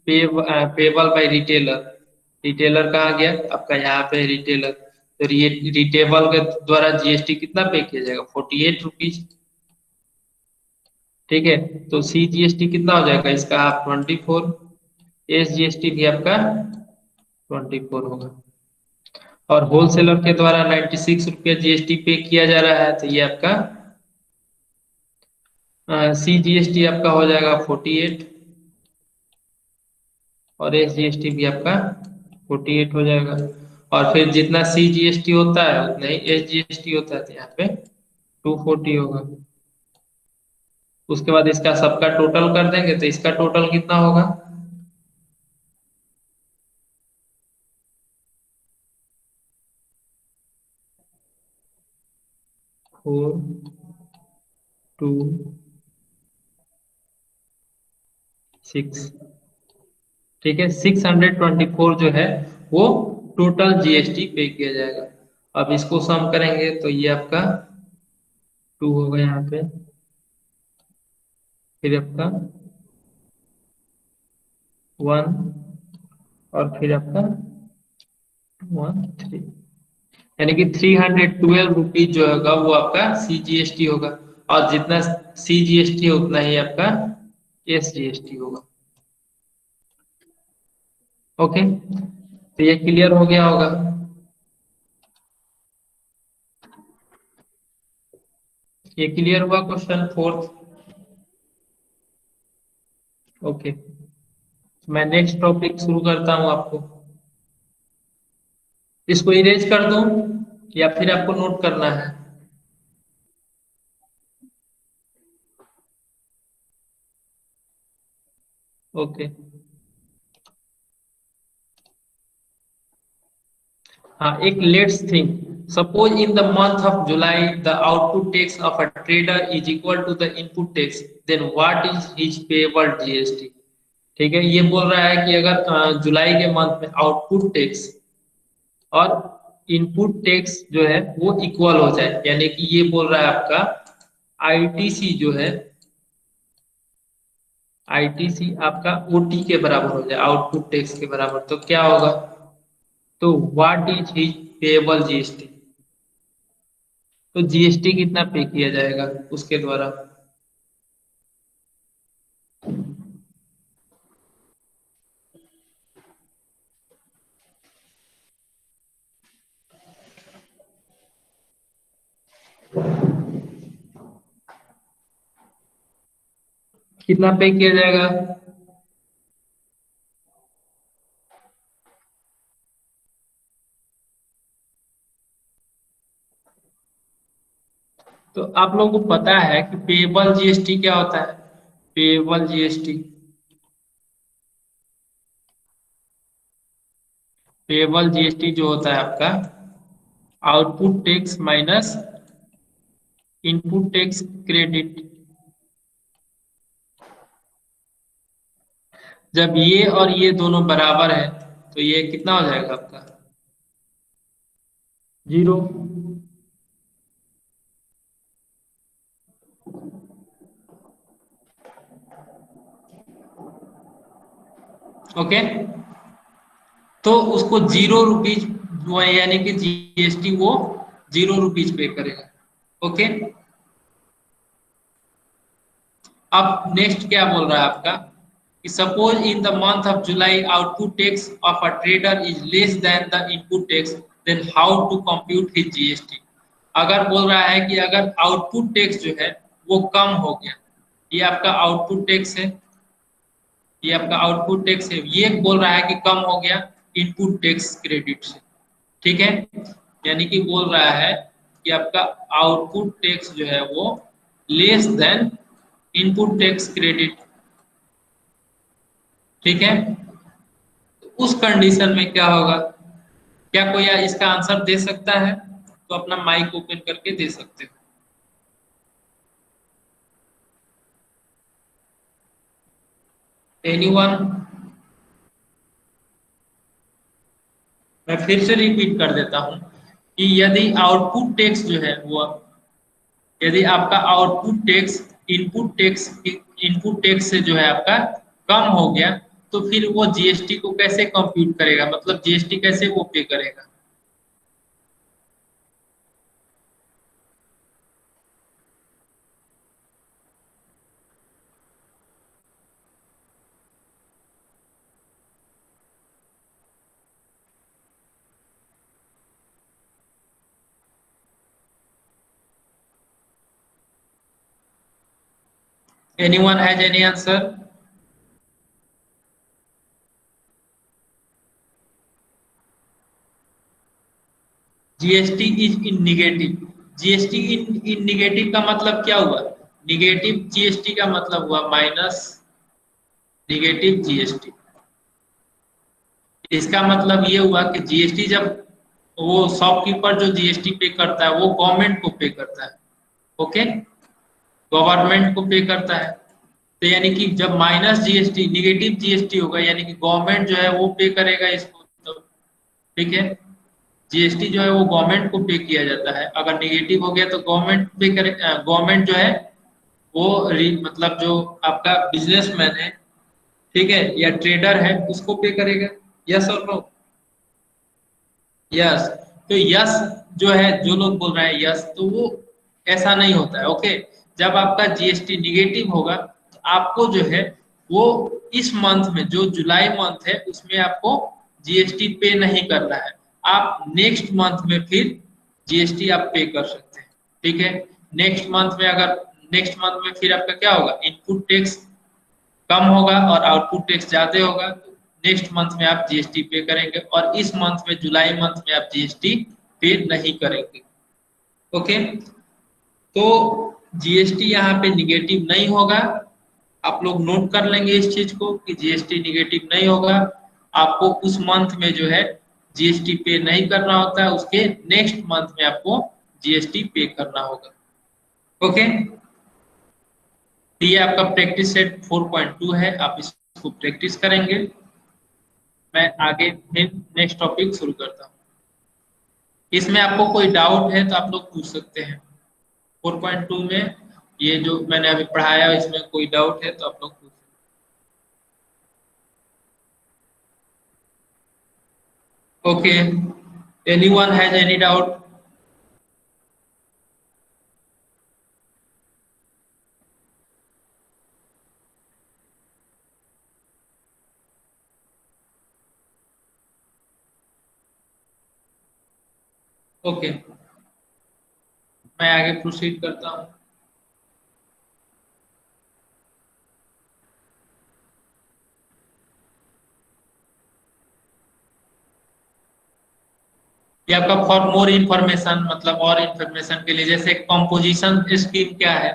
Speaker 1: payable by retailer, retailer कहाँ गया आपका, यहाँ पे रिटेलर। तो रिटेबल के द्वारा जीएसटी कितना पे किया जाएगा, 48 रुपीज, ठीक है। तो सी जीएसटी कितना हो जाएगा इसका, आप 24, एस जीएसटी भी आपका 24 होगा, और होलसेलर के द्वारा 96 रुपया जीएसटी पे किया जा रहा है, तो ये आपका सी जीएसटी आपका हो जाएगा 48, और एस जीएसटी भी आपका 48 हो जाएगा, और फिर जितना सी जीएसटी होता है उतना ही एस जीएसटी होता है, तो यहाँ पे 240 होगा। उसके बाद इसका सबका टोटल कर देंगे तो इसका टोटल कितना होगा, 426, ठीक है। 624 जो है वो टोटल जीएसटी पे किया जाएगा। अब इसको सम करेंगे तो ये आपका 2 होगा यहाँ पे, फिर आपका 1, और फिर आपका 1 3, यानी कि 312 रुपीज जो होगा वो आपका सीजीएसटी होगा, और जितना सीजीएसटी है उतना ही आपका एसजीएसटी होगा। ओके। तो ये क्लियर हो गया होगा। ये क्लियर हुआ क्वेश्चन फोर्थ। ओके। मैं नेक्स्ट टॉपिक शुरू करता हूँ आपको, इसको इरेज कर दूं या फिर आपको नोट करना है। ओके। हाँ, एक let's think, suppose in the month of July the output tax of a trader is equal to the input tax, then what is his payable GST. ठीक है, ये बोल रहा है कि अगर जुलाई के मंथ में आउटपुट टैक्स और इनपुट टैक्स जो है वो इक्वल हो जाए, यानी कि ये बोल रहा है आपका आईटीसी जो है, आईटीसी आपका ओटी के बराबर हो जाए, आउटपुट टैक्स के बराबर, तो क्या होगा, तो what is his payable GST, तो जीएसटी कितना पे किया जाएगा उसके द्वारा। कितना पे किया जाएगा, तो आप लोगों को पता है कि पेएबल जीएसटी क्या होता है, पेएबल जीएसटी, पेएबल जीएसटी जो होता है आपका output tax minus input tax credit. जब ये और ये दोनों बराबर है तो ये कितना हो जाएगा आपका, जीरो। ओके, तो उसको 0 रुपीज, यानी कि जीएसटी वो 0 रुपीज पे करेगा। ओके, अब नेक्स्ट क्या बोल रहा है आपका कि suppose in the month of July output tax of a trader is less than the input tax, then how to compute his GST. अगर बोल रहा है कि अगर आउटपुट टैक्स जो है वो कम हो गया, ये आपका आउटपुट टैक्स है, ये आपका आउटपुट टैक्स है, ये बोल रहा है कि कम हो गया इनपुट टैक्स क्रेडिट से। ठीक है, यानी कि बोल रहा है कि आपका आउटपुट टैक्स जो है वो less than input tax credit. ठीक है, तो उस कंडीशन में क्या होगा, क्या कोई इसका आंसर दे सकता है, तो अपना माइक ओपन करके दे सकते हो। एनीवन? मैं फिर से रिपीट कर देता हूं कि यदि आउटपुट टैक्स जो है वो, यदि आपका आउटपुट टैक्स इनपुट टैक्स से जो है आपका कम हो गया, तो फिर वो जीएसटी को कैसे कंप्यूट करेगा, मतलब जीएसटी कैसे वो पे करेगा। Anyone has any answer? GST is in negative, GST in negative का मतलब क्या हुआ, निगेटिव जीएसटी का मतलब हुआ माइनस निगेटिव जीएसटी। इसका मतलब ये हुआ कि जीएसटी जब वो शॉपकीपर जो जीएसटी पे करता है वो गवर्नमेंट को पे करता है। ओके, गवर्नमेंट को पे करता है, तो यानी कि जब माइनस जीएसटी निगेटिव जीएसटी होगा यानी कि गवर्नमेंट जो है वो पे करेगा इसको, तो ठीक है, जीएसटी जो है वो गवर्नमेंट को पे किया जाता है। अगर निगेटिव हो गया तो गवर्नमेंट पे करे, गवर्नमेंट जो है वो मतलब जो आपका बिजनेसमैन है, ठीक है, या ट्रेडर है उसको पे करेगा। Yes or no? यस। तो यस जो है, जो लोग बोल रहे हैं यस, तो वो ऐसा नहीं होता है। ओके, जब आपका जीएसटी निगेटिव होगा तो आपको जो है वो इस मंथ में, जो जुलाई मंथ है उसमें आपको जीएसटी पे नहीं करना है, आप नेक्स्ट मंथ में फिर जीएसटी आप पे कर सकते हैं। ठीक है, नेक्स्ट मंथ में, अगर नेक्स्ट मंथ में फिर आपका क्या होगा, इनपुट टैक्स कम होगा और आउटपुट टैक्स ज्यादा होगा, तो नेक्स्ट मंथ में आप जीएसटी पे करेंगे, और इस मंथ में, जुलाई मंथ में आप जीएसटी पे नहीं करेंगे। ओके, तो जीएसटी यहाँ पे निगेटिव नहीं होगा, आप लोग नोट कर लेंगे इस चीज को कि जीएसटी निगेटिव नहीं होगा। आपको उस मंथ में जो है जीएसटी पे नहीं करना होता है, उसके नेक्स्ट मंथ में आपको जीएसटी पे करना होगा। ओके, ये आपका प्रैक्टिस सेट 4.2 है, आप इसको प्रैक्टिस करेंगे। मैं आगे फिर नेक्स्ट टॉपिक शुरू करता हूँ। इसमें आपको कोई डाउट है तो आप लोग पूछ सकते हैं। 4.2 में ये जो मैंने अभी पढ़ाया इसमें कोई डाउट है तो आप लोग पूछ। Okay, anyone has any doubt? Okay, मैं आगे प्रोसीड करता हूँ। ये आपका फॉर मोर इंफॉर्मेशन, मतलब और इंफॉर्मेशन के लिए, जैसे कंपोजिशन स्कीम क्या है।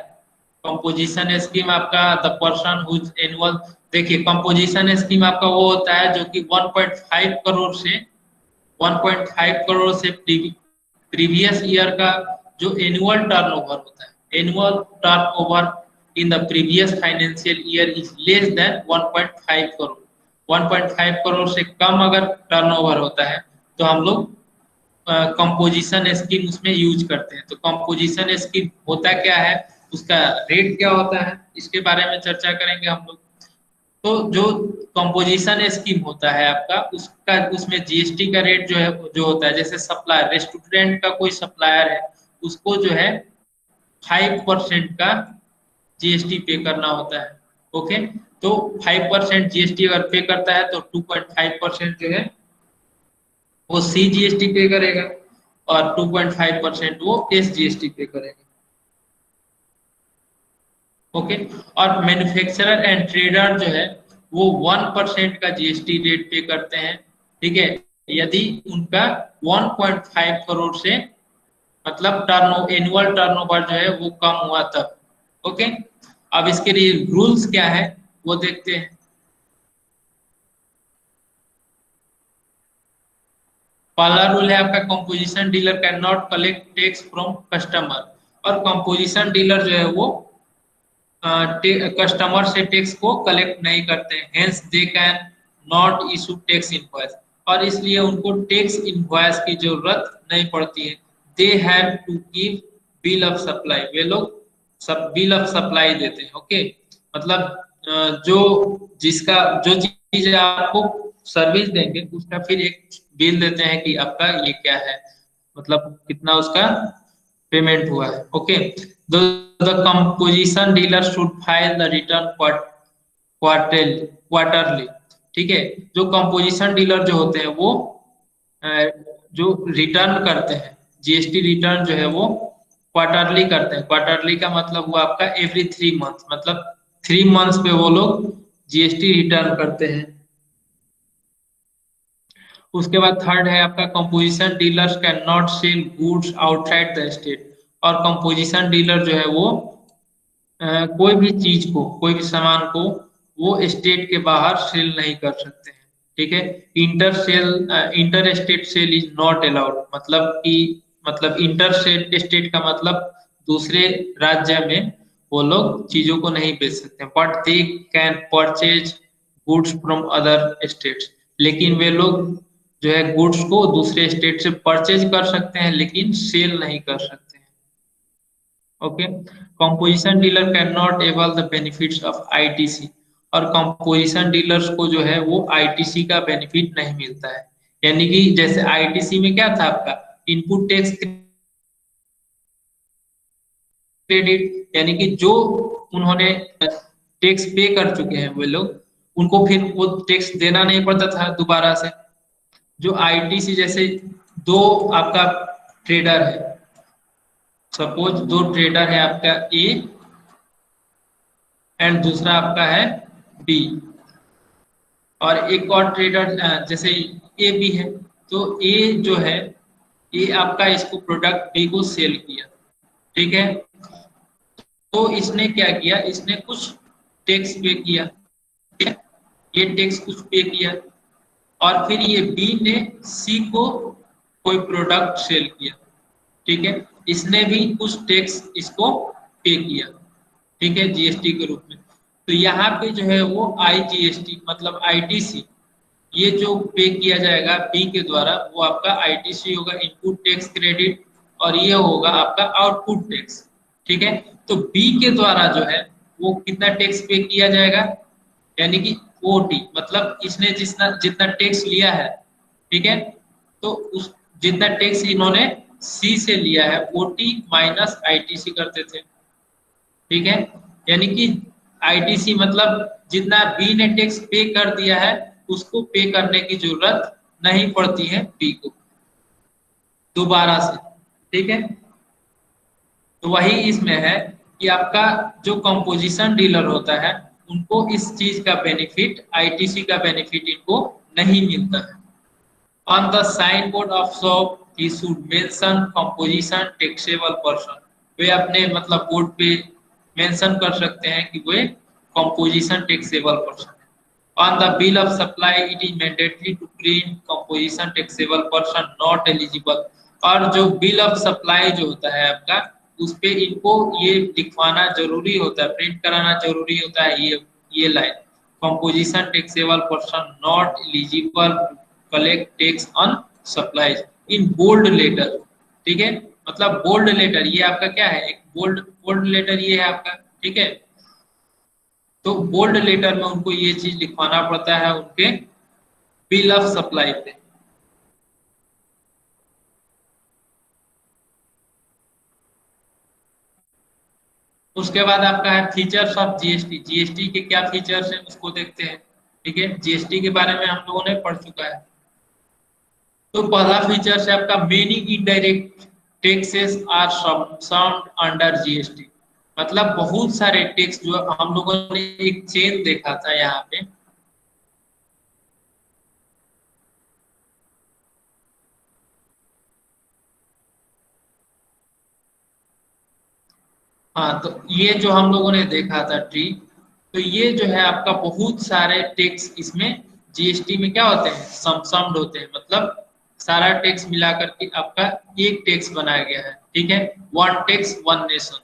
Speaker 1: कंपोजिशन स्कीम आपका द पर्सन हुज एनुअल, देखिए कंपोजिशन स्कीम आपका वो होता है जो कि 1.5 करोड़ से 1.5 करोड़ से प्रीवियस ईयर का जो एनुअल टर्नओवर होता है, annual turnover in the previous financial year is less then 1.5 crore. 1.5 crore से कम अगर टर्नओवर होता है तो हम लोग कंपोजिशन स्कीम उसमें यूज करते हैं। तो कंपोजिशन स्कीम होता क्या है, उसका रेट क्या होता है, इसके बारे में चर्चा करेंगे हम लोग। तो जो कंपोजिशन स्कीम होता है आपका, उसका उसमें जीएसटी का रेट जो है जो होता है, जैसे सप्लायर रेस्टोरेंट का कोई सप्लायर है उसको जो है 5% का जीएसटी पे करना होता है। ओके, तो 5% जीएसटी अगर पे करता है तो 2.5% जो है वो सी जीएसटी पे करेगा और 2.5% वो एस जीएसटी पे करेगा। ओके, और मैन्युफैक्चरर एंड ट्रेडर जो है वो 1% का जीएसटी रेट पे करते हैं। ठीक है, यदि उनका 1.5 करोड़ से मतलब एनुअल टर्नओवर जो है वो कम हुआ तब। ओके, अब इसके लिए रूल्स क्या है वो देखते हैं। पहला रूल है आपका, composition dealer can not collect tax from customer. और कंपोजिशन डीलर जो है वो कस्टमर से टैक्स को कलेक्ट नहीं करते, hence they can not issue tax invoice. और इसलिए उनको टैक्स इनवॉइस की जरूरत नहीं पड़ती है। They have to give bill of supply, वे लोग सब बिल ऑफ सप्लाई देते हैं। ओके, मतलब जो जिसका जो चीज आपको सर्विस देंगे उसका फिर एक बिल देते हैं कि आपका ये क्या है, मतलब कितना उसका पेमेंट हुआ है। Okay, the composition dealer should file the return quarterly. ठीक है, जो कंपोजिशन डीलर जो होते हैं वो जो रिटर्न करते हैं, जीएसटी रिटर्न जो है वो क्वार्टरली करते हैं। क्वार्टरली का मतलब हुआ आपका एवरी 3 मंथ, मतलब 3 मंथ्स पे वो लोग जीएसटी रिटर्न करते हैं। उसके बाद थर्ड है आपका, composition dealers can not sell goods outside the state. और कंपोजिशन डीलर जो है वो कोई भी चीज को, कोई भी सामान को वो स्टेट के बाहर सेल नहीं कर सकते हैं। ठीक है, inter state sale is not allowed, मतलब कि मतलब इंटर स्टेट का मतलब दूसरे राज्य में वो लोग चीजों को नहीं बेच सकते, but they can purchase goods from other states. लेकिन वे लोग जो है गुड्स को दूसरे स्टेट से परचेज कर सकते हैं लेकिन सेल नहीं कर सकते हैं। Okay, composition dealer can not able the benefits of ITC. और कंपोजिशन डीलर्स को जो है वो आईटीसी का बेनिफिट नहीं मिलता है। यानी कि जैसे आईटीसी में क्या था आपका, इनपुट टैक्स क्रेडिट, यानी कि जो उन्होंने टैक्स पे कर चुके हैं वे लोग, उनको फिर वो टैक्स देना नहीं पड़ता था दोबारा से। जो आईटीसी जैसे दो आपका ट्रेडर है, सपोज दो ट्रेडर है, आपका ए एंड दूसरा आपका है बी, और एक और ट्रेडर जैसे ए बी है, तो ए जो है ये आपका इसको प्रोडक्ट बी को सेल किया। ठीक है, तो इसने क्या किया, इसने कुछ टैक्स पे किया। ठीक है? ये टैक्स कुछ पे किया, और फिर ये बी ने सी को कोई प्रोडक्ट सेल किया, ठीक है, इसने भी कुछ टैक्स इसको पे किया, ठीक है, जीएसटी के रूप में। तो यहाँ पे जो है वो आईजीएसटी मतलब आईटीसी, ये जो पे किया जाएगा बी के द्वारा वो आपका आईटीसी होगा, इनपुट टैक्स क्रेडिट, और ये होगा आपका आउटपुट टैक्स, ठीक है। तो बी के द्वारा जो है वो कितना टैक्स पे किया जाएगा, यानी कि ओटी, मतलब इसने जितना जितना टैक्स लिया है, ठीक है, तो उस जितना टैक्स इन्होंने सी से लिया है ओटी माइनस आईटीसी करते थे, ठीक है, यानी कि आईटीसी मतलब जितना बी ने टैक्स पे कर दिया है उसको पे करने की जरूरत नहीं पड़ती है बी को दोबारा से, ठीक है। तो वही इसमें है कि आपका जो कंपोजिशन डीलर होता है उनको इस चीज का बेनिफिट, आईटीसी का बेनिफिट इनको नहीं मिलता है। On the sign board of shop he should mention composition taxable person, वे अपने मतलब बोर्ड पे मेंशन कर सकते हैं कि वे कंपोजिशन टैक्सेबल पर्सन है। On the bill of supply it is mandatory to print composition taxable person not eligible, और जो बिल ऑफ सप्लाई जो होता है आपका उस पे इनको ये लिखवाना जरूरी होता है, प्रिंट कराना जरूरी होता है, ये line composition taxable person not eligible collect tax on supplies in bold letter, ठीक है, मतलब बोल्ड लेटर ये आपका क्या है, एक बोल्ड बोल्ड लेटर ये है आपका, ठीक है। तो बोल्ड लेटर में उनको ये चीज लिखवाना पड़ता है उनके बिल ऑफ सप्लाई पे। उसके बाद आपका है फीचर्स ऑफ जीएसटी, जीएसटी के क्या फीचर्स हैं उसको देखते हैं, ठीक है, जीएसटी के बारे में हम लोगों ने पढ़ चुका है। तो पहला फीचर है आपका many indirect taxes are subsumed under GST, मतलब बहुत सारे टैक्स जो हम लोगों ने एक चेन देखा था यहाँ पे, हाँ, तो ये जो हम लोगों ने देखा था ट्री, तो ये जो है आपका बहुत सारे टैक्स इसमें जीएसटी में क्या होते हैं, समसम्ड होते हैं, मतलब सारा टैक्स मिला करके आपका एक टैक्स बनाया गया है, ठीक है, वन टैक्स वन नेशन।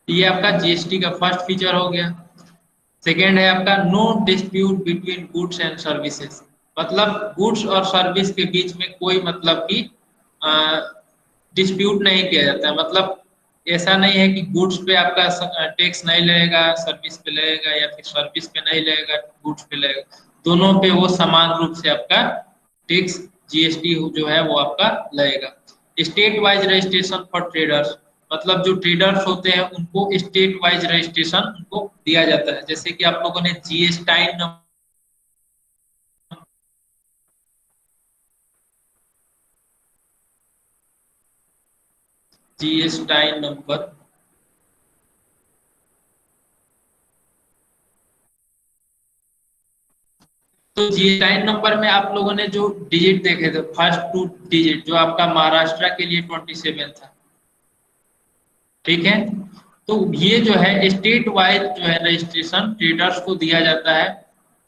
Speaker 1: ये आपका जीएसटी का फर्स्ट फीचर हो गया। सेकेंड है आपका no dispute between goods and services, मतलब गुड्स और सर्विस के बीच में कोई मतलब की डिस्प्यूट नहीं किया जाता है, मतलब ऐसा नहीं है कि गुड्स पे आपका टैक्स नहीं लगेगा सर्विस पे लगेगा, या फिर सर्विस पे नहीं लगेगा गुड्स पे लगेगा, दोनों पे वो समान रूप से आपका टैक्स जीएसटी जो है वो आपका लगेगा। State wise registration for traders, मतलब जो ट्रेडर्स होते हैं उनको स्टेट वाइज रजिस्ट्रेशन उनको दिया जाता है, जैसे कि आप लोगों ने जीएसटाइन नंबर, जीएसटाइन नंबर, तो जीएसटाइन नंबर में आप लोगों ने जो डिजिट देखे थे फर्स्ट टू डिजिट जो आपका महाराष्ट्र के लिए 27 था, ठीक है, तो ये जो है स्टेट वाइज जो है रजिस्ट्रेशन ट्रेडर्स को दिया जाता है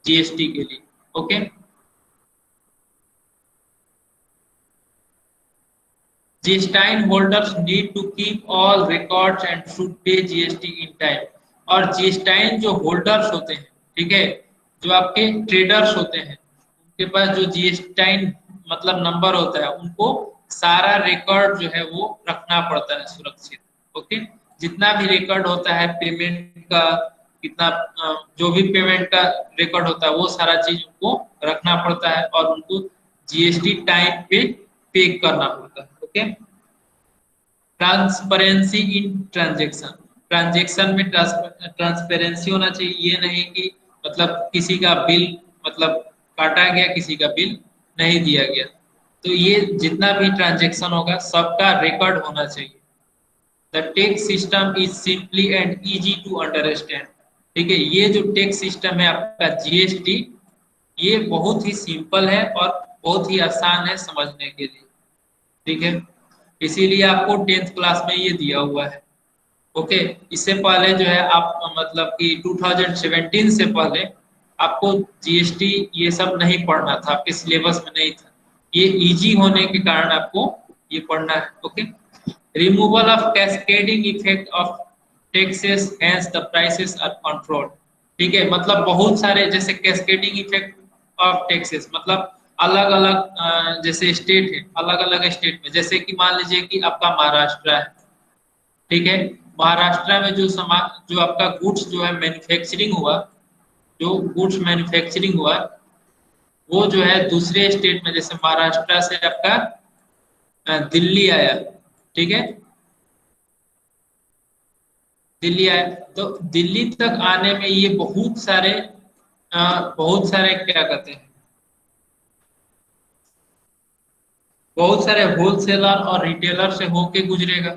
Speaker 1: जीएसटी के लिए, okay. GSTIN holders need to keep all records and should pay GST in time, और जीएसटाइन जो होल्डर्स होते हैं, ठीक है, जो आपके ट्रेडर्स होते हैं उनके पास जो जीएसटाइन मतलब नंबर होता है उनको सारा रिकॉर्ड जो है वो रखना पड़ता है सुरक्षित, ओके। जितना भी रिकॉर्ड होता है पेमेंट का, कितना जो भी पेमेंट का रिकॉर्ड होता है वो सारा चीज उनको रखना पड़ता है और उनको जीएसटी टाइम पे करना पड़ता है, okay. Transparency in transaction, transaction में ट्रांसपेरेंसी होना चाहिए, ये नहीं कि मतलब किसी का बिल मतलब काटा गया किसी का बिल नहीं दिया गया, तो ये जितना भी ट्रांजेक्शन होगा सबका रिकॉर्ड होना चाहिए। The tax system is simply and easy to understand, ठीक है, ये जो टैक्स सिस्टम है आपका जीएसटी ये बहुत ही सिंपल है और बहुत ही आसान है समझने के लिए। ठीक है, इसीलिए आपको 10th क्लास में ये दिया हुआ है। ओके, इससे पहले जो है आप मतलब कि 2017 से पहले आपको जीएसटी ये सब नहीं पढ़ना था, आपके सिलेबस में नहीं था। ये इजी होने के कारण आपको ये पढ़ना है। Okay, removal of cascading effect of taxes hence the prices are controlled. ठीक है, मतलब बहुत सारे जैसे कैस्केडिंग इफेक्ट ऑफ टैक्सेस मतलब अलग अलग जैसे स्टेट है, अलग अलग स्टेट में, जैसे कि मान लीजिए कि आपका महाराष्ट्र है। ठीक है, महाराष्ट्र में जो सामान जो आपका गुड्स जो है मैन्युफैक्चरिंग हुआ, जो गुड्स मैन्युफैक्चरिंग हुआ वो जो है दूसरे स्टेट में, जैसे महाराष्ट्र से आपका दिल्ली आया। ठीक है, दिल्ली आया तो दिल्ली तक आने में ये बहुत सारे क्या कहते हैं, बहुत सारे होलसेलर और रिटेलर से होके गुजरेगा।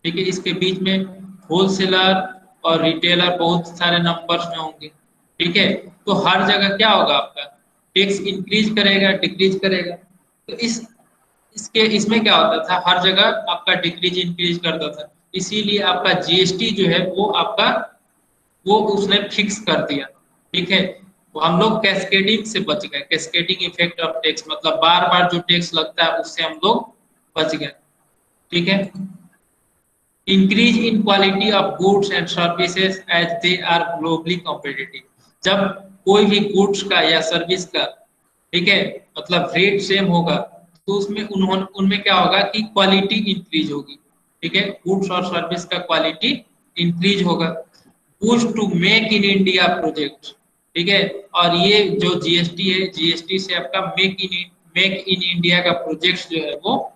Speaker 1: ठीक है, इसके बीच में होलसेलर और रिटेलर बहुत सारे नंबर्स में होंगे। ठीक है, तो हर जगह क्या होगा, आपका टैक्स इंक्रीज करेगा डिक्रीज करेगा। तो इसके इसमें क्या होता था, हर जगह आपका डिक्रीज इंक्रीज करता था। इसीलिए आपका जीएसटी जो है वो आपका वो उसने फिक्स कर दिया। ठीक है, तो हम लोग कैस्केडिंग से बच गए, कैस्केडिंग इफेक्ट ऑफ टैक्स मतलब बार बार जो टैक्स लगता है उससे हम लोग बच गए। ठीक है, increase in quality of goods and services as they are globally competitive। जब कोई भी गुड्स का या सर्विस का, ठीक है, मतलब रेट सेम होगा तो उसमें उन्होंने उनमें क्या होगा कि क्वालिटी इंक्रीज होगी। ठीक है, गुड्स और सर्विस का क्वालिटी इंक्रीज होगा। Push to make in India project. ठीक है, और ये जो जीएसटी है, जीएसटी से आपका मेक इन इंडिया का प्रोजेक्ट जो है वो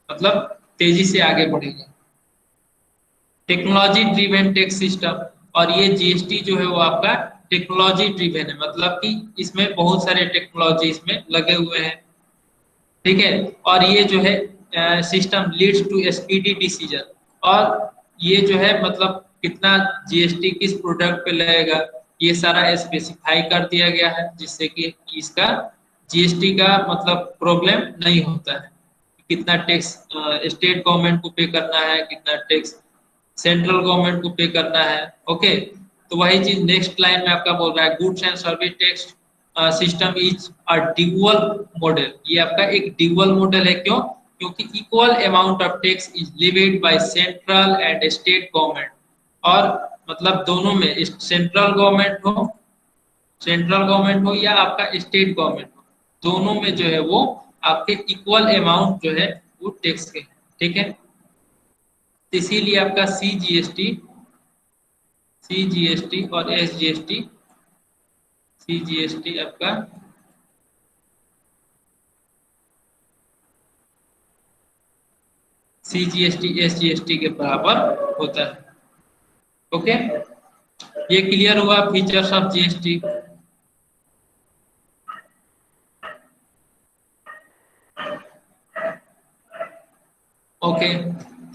Speaker 1: मतलब तेजी से आगे बढ़ेगा। टेक्नोलॉजी ड्रिवेन टैक्स सिस्टम, और ये जीएसटी जो है वो आपका टेक्नोलॉजी ड्रिवेन है, मतलब कि इसमें बहुत सारे टेक्नोलॉजी इसमें लगे हुए हैं। ठीक है, और ये जो है system leads to speedy decision, और ये जो है मतलब कितना जीएसटी किस प्रोडक्ट पे लगेगा ये सारा स्पेसिफाई कर दिया गया है, जिससे कि इसका जीएसटी का मतलब प्रॉब्लम नहीं होता है। कितना टैक्स स्टेट गवर्नमेंट को पे करना है, कितना टैक्स सेंट्रल गवर्नमेंट को पे करना है। ओके, तो वही चीज नेक्स्ट लाइन में आपका बोल रहा है, goods and service tax system is a dual model. ये आपका एक ड्यूअल मॉडल है, क्यों? क्योंकि equal amount of tax is levied by central and state government, और मतलब दोनों में सेंट्रल गवर्नमेंट हो या आपका स्टेट गवर्नमेंट हो, दोनों में जो है वो आपके इक्वल अमाउंट जो है वो टैक्स के। ठीक है, इसीलिए आपका सीजीएसटी और एसजीएसटी, सीजीएसटी आपका सीजीएसटी एसजीएसटी के बराबर होता है। ओके, ये क्लियर हुआ फीचर्स ऑफ जीएसटी। ओके,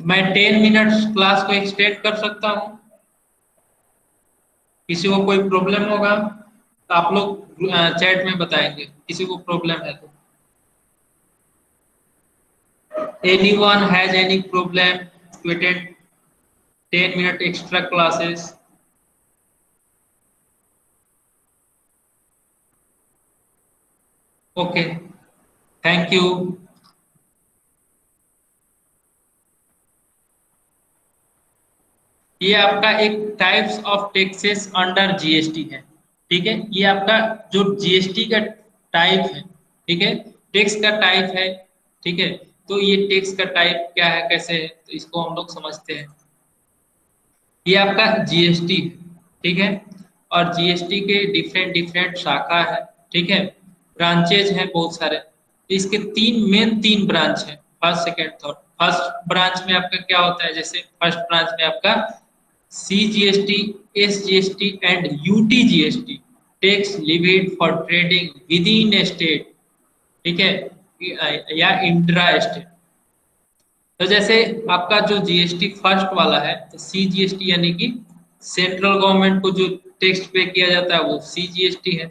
Speaker 1: मैं 10 मिनट्स क्लास को एक्सटेंड कर सकता हूँ, किसी को कोई प्रॉब्लम होगा तो आप लोग चैट में बताएंगे, किसी को प्रॉब्लम है तो। anyone has any problem to attend 10 minute extra classes? Okay, thank you. ये आपका एक types of taxes under GST है। ठीक है, ये आपका जो जीएसटी का टाइप है, ठीक है, टैक्स का टाइप है। ठीक है, तो ये टैक्स का टाइप क्या है, कैसे है, तो इसको हम लोग समझते हैं। ये आपका जीएसटी, ठीक है, और जीएसटी के डिफरेंट डिफरेंट शाखा है। ठीक है, ब्रांचेज हैं बहुत सारे, तो इसके तीन ब्रांच है, first second third. First branch में आपका क्या होता है, जैसे फर्स्ट ब्रांच में आपका CGST, SGST and UTGST, tax levied for trading with in state. ठीक है, या इंट्रा स्टेट। तो जैसे आपका जो जीएसटी फर्स्ट वाला है, तो सीजीएसटी यानी कि सेंट्रल गवर्नमेंट को जो टैक्स पे किया जाता है वो सीजीएसटी है।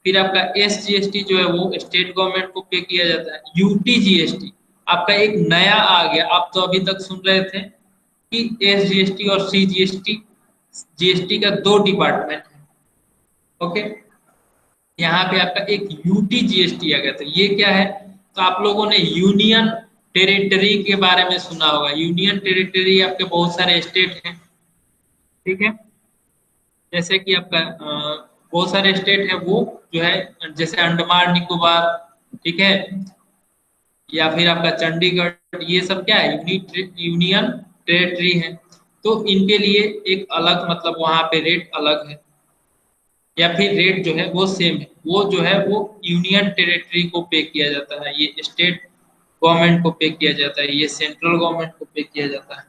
Speaker 1: फिर आपका SGST जो है वो स्टेट गवर्नमेंट को पे किया जाता है। UTGST आपका एक नया आ गया, आप तो अभी तक सुन रहे थे कि SGST और CGST, GST का दो डिपार्टमेंट है। ओके, यहाँ पे आपका एक UTGST आ गया। तो ये क्या है, तो आप लोगों ने यूनियन टेरिटरी के बारे में सुना होगा। यूनियन टेरिटरी आपके बहुत सारे स्टेट हैं, ठीक है, जैसे कि आपका बहुत सारे स्टेट है वो जो है, जैसे अंडमान निकोबार, ठीक है, या फिर आपका चंडीगढ़, ये सब क्या है, यूनियन टेरिटरी है। तो इनके लिए एक अलग मतलब वहां पे रेट अलग है, या फिर रेट जो है वो सेम है। वो जो है वो यूनियन टेरिटरी को पे किया जाता है, ये स्टेट गवर्नमेंट को पे किया जाता है, ये सेंट्रल गवर्नमेंट को पे किया जाता है।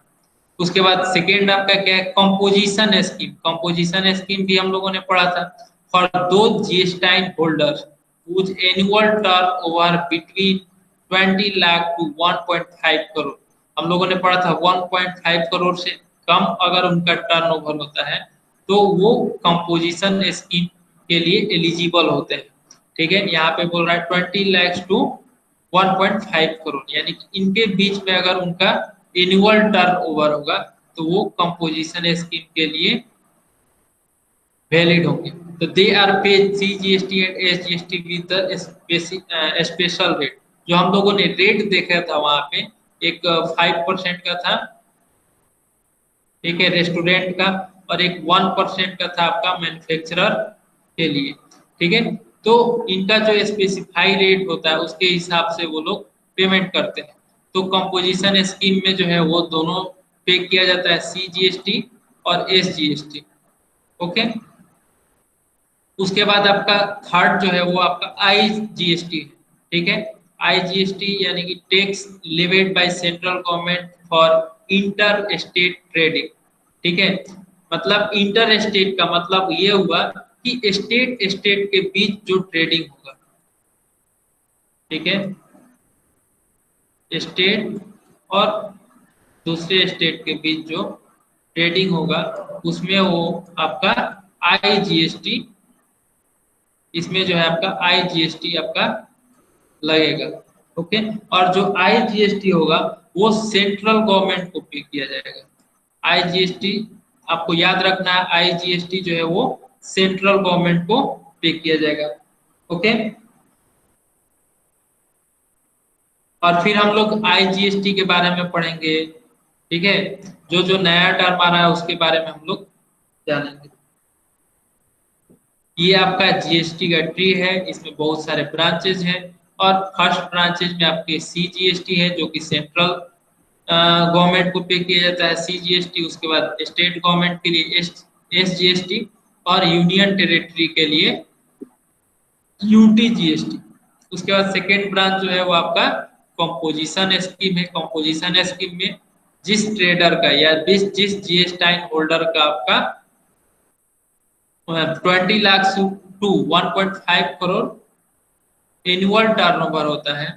Speaker 1: उसके बाद सेकेंड आपका क्या है, कंपोजिशन स्कीम। कंपोजिशन स्कीम भी हम लोगों ने पढ़ा था। For those GSTIN holders whose annual turnover between 20 lakh to 1.5 crore. हम लोगों ने पढ़ा था 1.5 करोड़ से कम अगर उनका टर्नओवर होता है तो वो कंपोजिशन स्कीम के लिए एलिजिबल होते हैं, ठीक है। यहाँ पे बोल रहा है 20 लाख टू 1.5 करोड़, यानी कि इनके बीच में अगर उनका एनुअल टर्नओवर होगा तो वो कंपोजिशन स्कीम के लिए वैलिड होंगे। तो दे आर पे CGST and SGST with the special rate. जो हम लोगों ने रेट देखा था वहां पे एक 5% का था, ठीक है, रेस्टोरेंट का, और एक 1% का था आपका मैन्युफैक्चरर के लिए, ठीक है। तो इनका जो स्पेसिफाई रेट होता है उसके हिसाब से वो लोग पेमेंट करते हैं। तो कंपोजिशन स्कीम में जो है वो दोनों पे किया जाता है, CGST और SGST। ओके, उसके बाद आपका थर्ड जो है वो आपका IGST है, ठीक है। IGST यानी कि tax levied by central government for inter state trading, ठीक है। मतलब इंटर स्टेट का मतलब ये हुआ कि स्टेट स्टेट के बीच जो ट्रेडिंग होगा, ठीक है, स्टेट और दूसरे स्टेट के बीच जो ट्रेडिंग होगा उसमें वो आपका IGST, इसमें जो है आपका IGST आपका लगेगा। ओके, और जो IGST होगा वो सेंट्रल गवर्नमेंट को पे किया जाएगा। IGST आपको याद रखना है, IGST जो है वो सेंट्रल गवर्नमेंट को पे किया जाएगा। ओके, और फिर हम लोग IGST के बारे में पढ़ेंगे, ठीक है। जो जो नया टर्म आ रहा है उसके बारे में हम लोग जानेंगे। ये आपका GST का ट्री है, इसमें बहुत सारे ब्रांचेज हैं, और फर्स्ट ब्रांचेज में आपके CGST है जो कि सेंट्रल गवर्नमेंट को पे किया जाता है CGST। उसके बाद स्टेट गवर्नमेंट के लिए SGST, और यूनियन टेरिटरी के लिए UTGST। उसके बाद सेकेंड ब्रांच जो है वो आपका कंपोजिशन स्कीम है। कंपोजिशन स्कीम में जिस ट्रेडर का या जिस जीएसटाइन होल्डर का आपका 20 lakh to 1.5 crore annual turnover होता है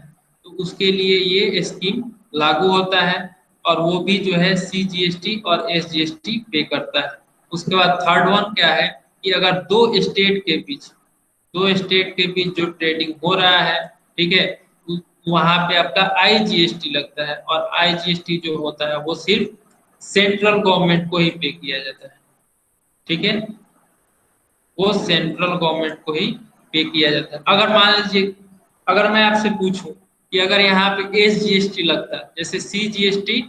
Speaker 1: तो उसके लिए ये स्कीम लागू होता है, और वो भी जो है CGST और SGST पे करता है। उसके बाद थर्ड वन क्या है कि अगर दो स्टेट के बीच जो ट्रेडिंग हो रहा है, ठीक है, वहां पे आपका IGST लगता है, और IGST जो होता है वो सिर्फ सेंट्रल गवर्नमेंट को ही पे किया जाता है, ठीक है, वो सेंट्रल गवर्नमेंट को ही पे किया जाता है। अगर मान लीजिए, अगर मैं आपसे पूछूं कि अगर यहाँ पे SGST लगता है, जैसे CGST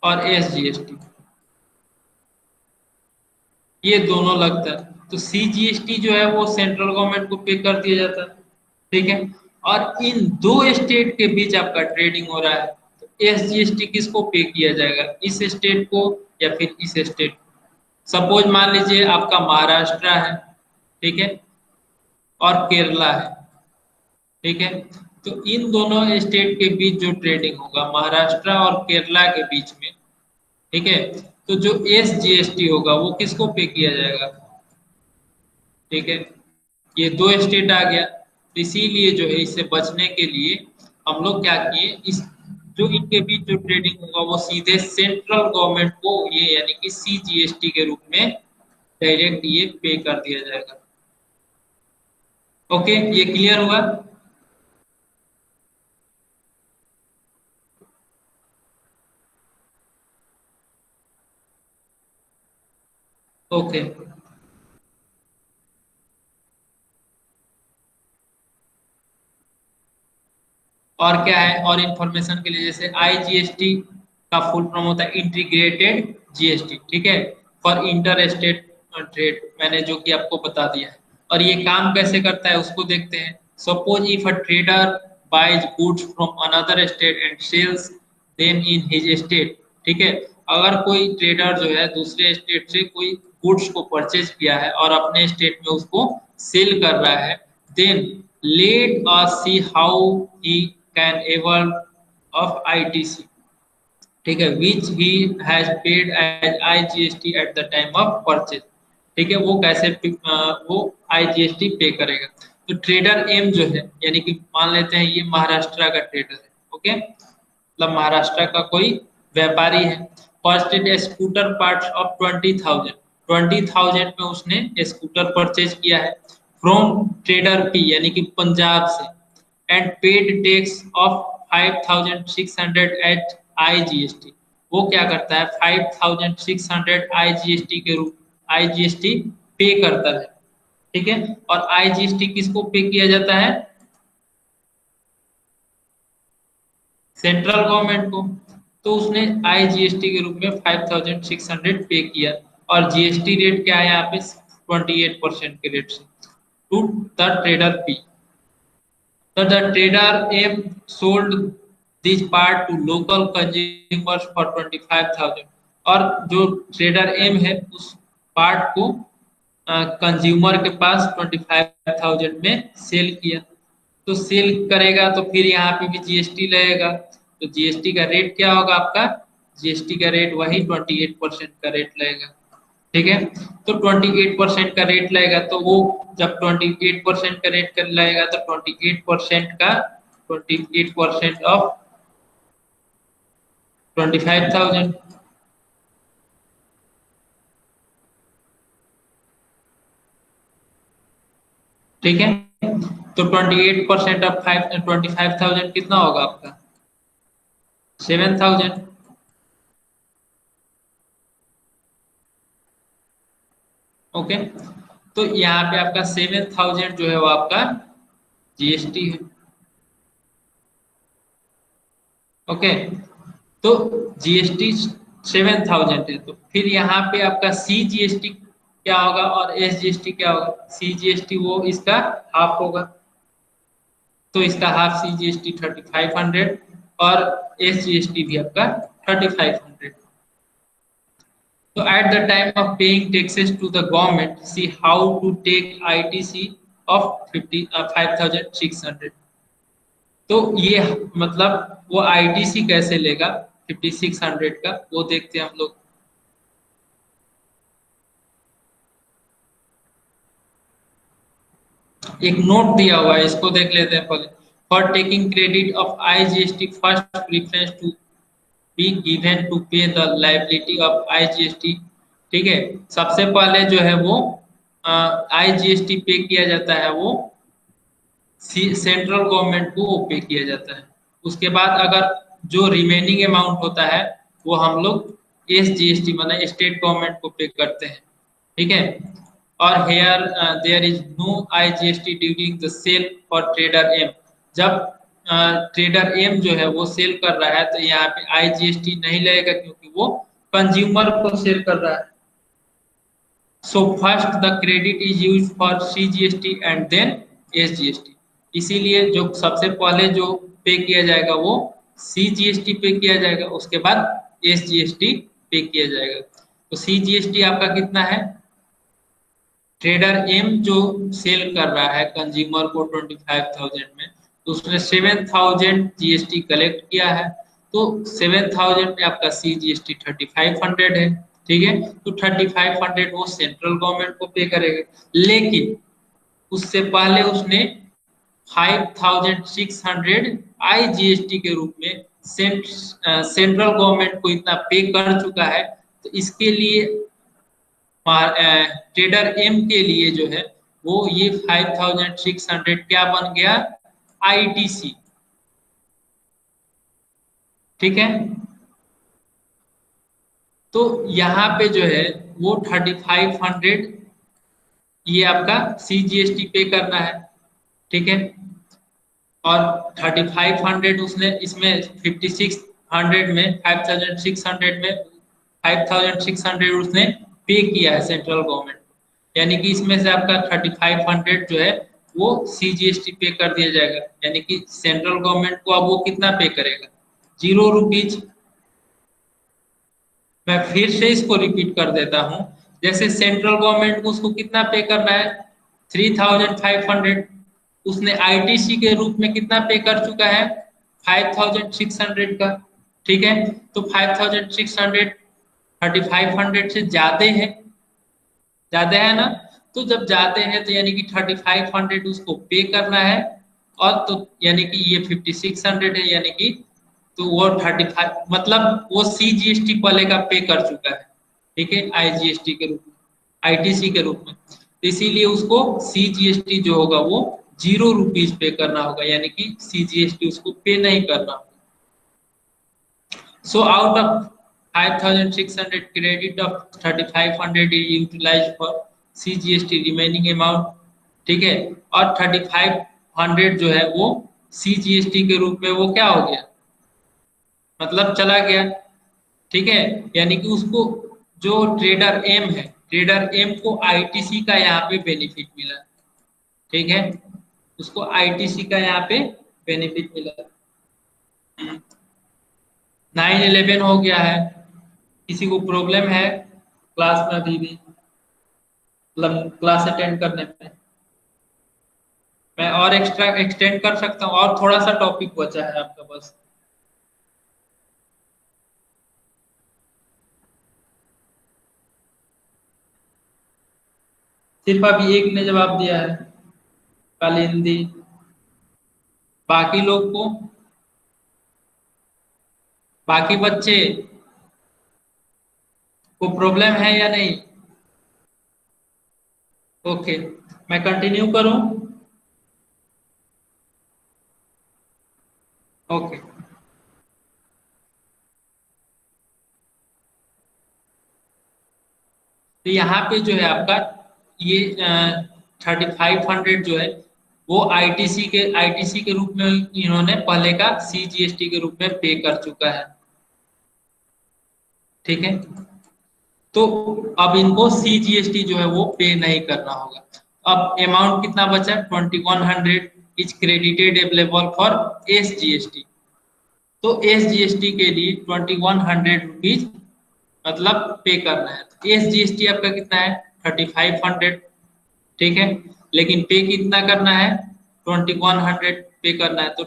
Speaker 1: और SGST ये दोनों लगता है, तो CGST जो है वो सेंट्रल गवर्नमेंट को पे कर दिया जाता है, ठीक है। और इन दो स्टेट के बीच आपका ट्रेडिंग हो रहा है तो SGST किसको पे किया जाएगा, इस स्टेट को या फिर इस स्टेट को। सपोज मान लीजिए आपका महाराष्ट्र है, ठीक है, और केरला है, ठीक है, तो इन दोनों स्टेट के बीच जो ट्रेडिंग होगा महाराष्ट्र और केरला के बीच में, ठीक है, तो जो SGST होगा वो किसको पे किया जाएगा, ठीक है। ये दो स्टेट आ गया, तो इसीलिए जो है इससे बचने के लिए हम लोग क्या किए, इस जो इनके बीच जो ट्रेडिंग होगा वो सीधे सेंट्रल गवर्नमेंट को ये यानी कि CGST के रूप में डायरेक्ट ये पे कर दिया जाएगा। ओके, ये क्लियर हुआ? ओके, और क्या है और इंफॉर्मेशन के लिए, जैसे आईजीएसटी का फुल फॉर्म होता है इंटीग्रेटेड जीएसटी, ठीक है, फॉर इंटर स्टेट ट्रेड, मैंने जो कि आपको बता दिया है। और ये काम कैसे करता है उसको देखते हैं। Suppose if a trader buys goods from another state and sells them in his state, ठीक है, अगर कोई ट्रेडर जो है दूसरे स्टेट से कोई गुड्स को परचेज किया है और अपने स्टेट में उसको सेल कर रहा है, then let us see how he can avail of ITC, ठीक है, which he has paid as IGST at the time of purchase, ठीक है, वो कैसे वो IGST पे करेगा। तो ट्रेडर एम जो है, यानी कि मान लेते हैं ये महाराष्ट्र का ट्रेडर है, ओके, मतलब महाराष्ट्र का कोई व्यापारी है, परचेज स्कूटर पार्ट्स ऑफ 20,000 में उसने स्कूटर परचेज किया है फ्रॉम ट्रेडर पी, यानी कि पंजाब से, and paid tax of 5,600 at IGST. वो क्या करता है 5,600 आईजीएसटी के रूप आईजीएसटी पे करता है, ठीक है, और आईजीएसटी किसको पे किया जाता है? सेंट्रल गवर्नमेंट को। तो उसने आईजीएसटी के रूप में 5,600 पे किया, और जीएसटी रेट क्या है यहाँ पे 28% के रेट से टू द ट्रेडर पी। तो the trader am sold this part two local consumers for 25,000, और जो ट्रेडर एम है उस पार्ट को कंज्यूमर के पास 25,000 में सेल किया। तो सेल करेगा तो फिर यहाँ पे भी जीएसटी लगेगा, तो जीएसटी का रेट क्या होगा आपका? जीएसटी का रेट वही 28% का रेट लगेगा, ठीक है। तो 28% का रेट लगेगा, तो वो जब 28% का रेट कर लगेगा तो 28% ऑफ 25,000, ठीक है। तो 28% ऑफ 25,000 कितना होगा आपका? 7,000, ओके। तो यहाँ पे आपका 7,000 जो है वो आपका जीएसटी है, ओके। तो जीएसटी 7,000 है, तो फिर यहाँ पे आपका सी जीएसटी क्या होगा और एस जीएसटी क्या होगा? सी जीएसटी वो इसका हाफ होगा, तो इसका हाफ सी जीएसटी 3,500 और एस जीएसटी भी आपका 3,500। So at the time of paying taxes to the government, see how to take ITC of 5,600। तो ये मतलब वो ITC कैसे लेगा 5,600 का, वो देखते हैं हम लोग। एक नोट दिया हुआ है, इसको देख लेते हैं पहले। For taking credit of IGST, first preference to be given to pay the liability of IGST, ठीक है। सबसे पहले जो है वो IGST पे किया जाता है, वो सेंट्रल गवर्नमेंट को वो पे किया जाता है। उसके बाद अगर जो रिमेनिंग अमाउंट होता है वो हम लोग एस जीएसटी मतलब स्टेट गवर्नमेंट को पे करते हैं, ठीक है। और here there is no IGST during the sale for trader M, जब ट्रेडर एम जो है वो सेल कर रहा है तो यहाँ पे आईजीएसटी नहीं लगेगा क्योंकि वो कंज्यूमर को सेल कर रहा है। So first the credit is use for CGST and then SGST, इसीलिए जो सबसे पहले जो पे किया जाएगा वो सीजीएसटी पे किया जाएगा, उसके बाद एसजीएसटी पे किया जाएगा। तो सीजीएसटी आपका कितना है? ट्रेडर एम जो सेल कर रहा है कंज्यूमर को 25,000 में, तो उसने 7,000 जीएसटी कलेक्ट किया है, तो 7,000 में आपका सीजीएसटी 3,500 है, ठीक है। तो 3,500 वो सेंट्रल गवर्नमेंट को पे करेगा, लेकिन उससे पहले उसने 5,600 आईजीएसटी के रूप में सेंट्रल गवर्नमेंट को इतना पे कर चुका है, तो इसके लिए ट्रेडर एम के लिए जो है वो ये 5600 क्या बन गया, आईटीसी। ठीक है, तो यहाँ पे जो है वो 3500 ये आपका सीजीएसटी पे करना है। ठीक है, और 3500 उसने इसमें 5600 में 5600 में 5600 उसने पे किया है सेंट्रल गवर्नमेंट को, यानी कि इसमें से आपका 3500 जो है वो सीजीएसटी पे कर दिया जाएगा, यानी कि सेंट्रल गवर्नमेंट को अब वो कितना पे करेगा, 0 रुपीज। मैं फिर से इसको रिपीट कर देता हूं, जैसे सेंट्रल गवर्नमेंट को उसको कितना पे करना है, 3500, उसने आईटीसी के रूप में कितना पे कर चुका है, 5600 का। ठीक है, तो 5600 3500 से ज्यादा है ना, तो जब जाते हैं तो यानी कि 3500 उसको पे करना है, और तो यानी कि ये 5600 है, यानी कि तो वो 35 मतलब वो सीजीएसटी पहले का पे कर चुका है। ठीक है, आईजीएसटी के रूप में, आईटीसी के रूप में, तो इसीलिए उसको सीजीएसटी जो होगा वो 0 रुपीज पे करना होगा, यानी कि सीजीएसटी उसको पे नहीं करना होगा। So out of 5600 credit of 3500 is utilized for CGST remaining amount। ठीक है, और 3500 जो है वो CGST के रूप में वो क्या हो गया, मतलब चला गया। ठीक है, यानी कि उसको जो ट्रेडर एम है, ट्रेडर एम को आईटीसी का यहाँ पे बेनिफिट मिला। ठीक है, उसको आईटीसी का यहाँ पे बेनिफिट मिला। 9/11 हो गया है, किसी को प्रॉब्लम है क्लास में अभी भी, मतलब क्लास अटेंड करने में? मैं और एक्स्ट्रा एक्सटेंड कर सकता हूँ, और थोड़ा सा टॉपिक बचा है आपका बस। सिर्फ अभी एक ने जवाब दिया है, कालिंदी। बाकी लोग को, बाकी बच्चे को प्रॉब्लम है या नहीं? ओके, मैं कंटिन्यू करूं? ओके, तो यहाँ पे जो है आपका ये 3500 जो है वो आईटीसी के रूप में इन्होंने पहले का सीजीएसटी के रूप में पे कर चुका है। ठीक है, तो अब इनको सीजीएसटी जो है वो पे नहीं करना होगा। अब अमाउंट कितना बचा, 2100 is credited available for SGST. तो एसजीएसटी के लिए 2100 रुपीज मतलब पे करना है। तो एसजीएसटी आपका कितना है, 3500। ठीक है, लेकिन पे कितना करना है, 2100 पे करना है, तो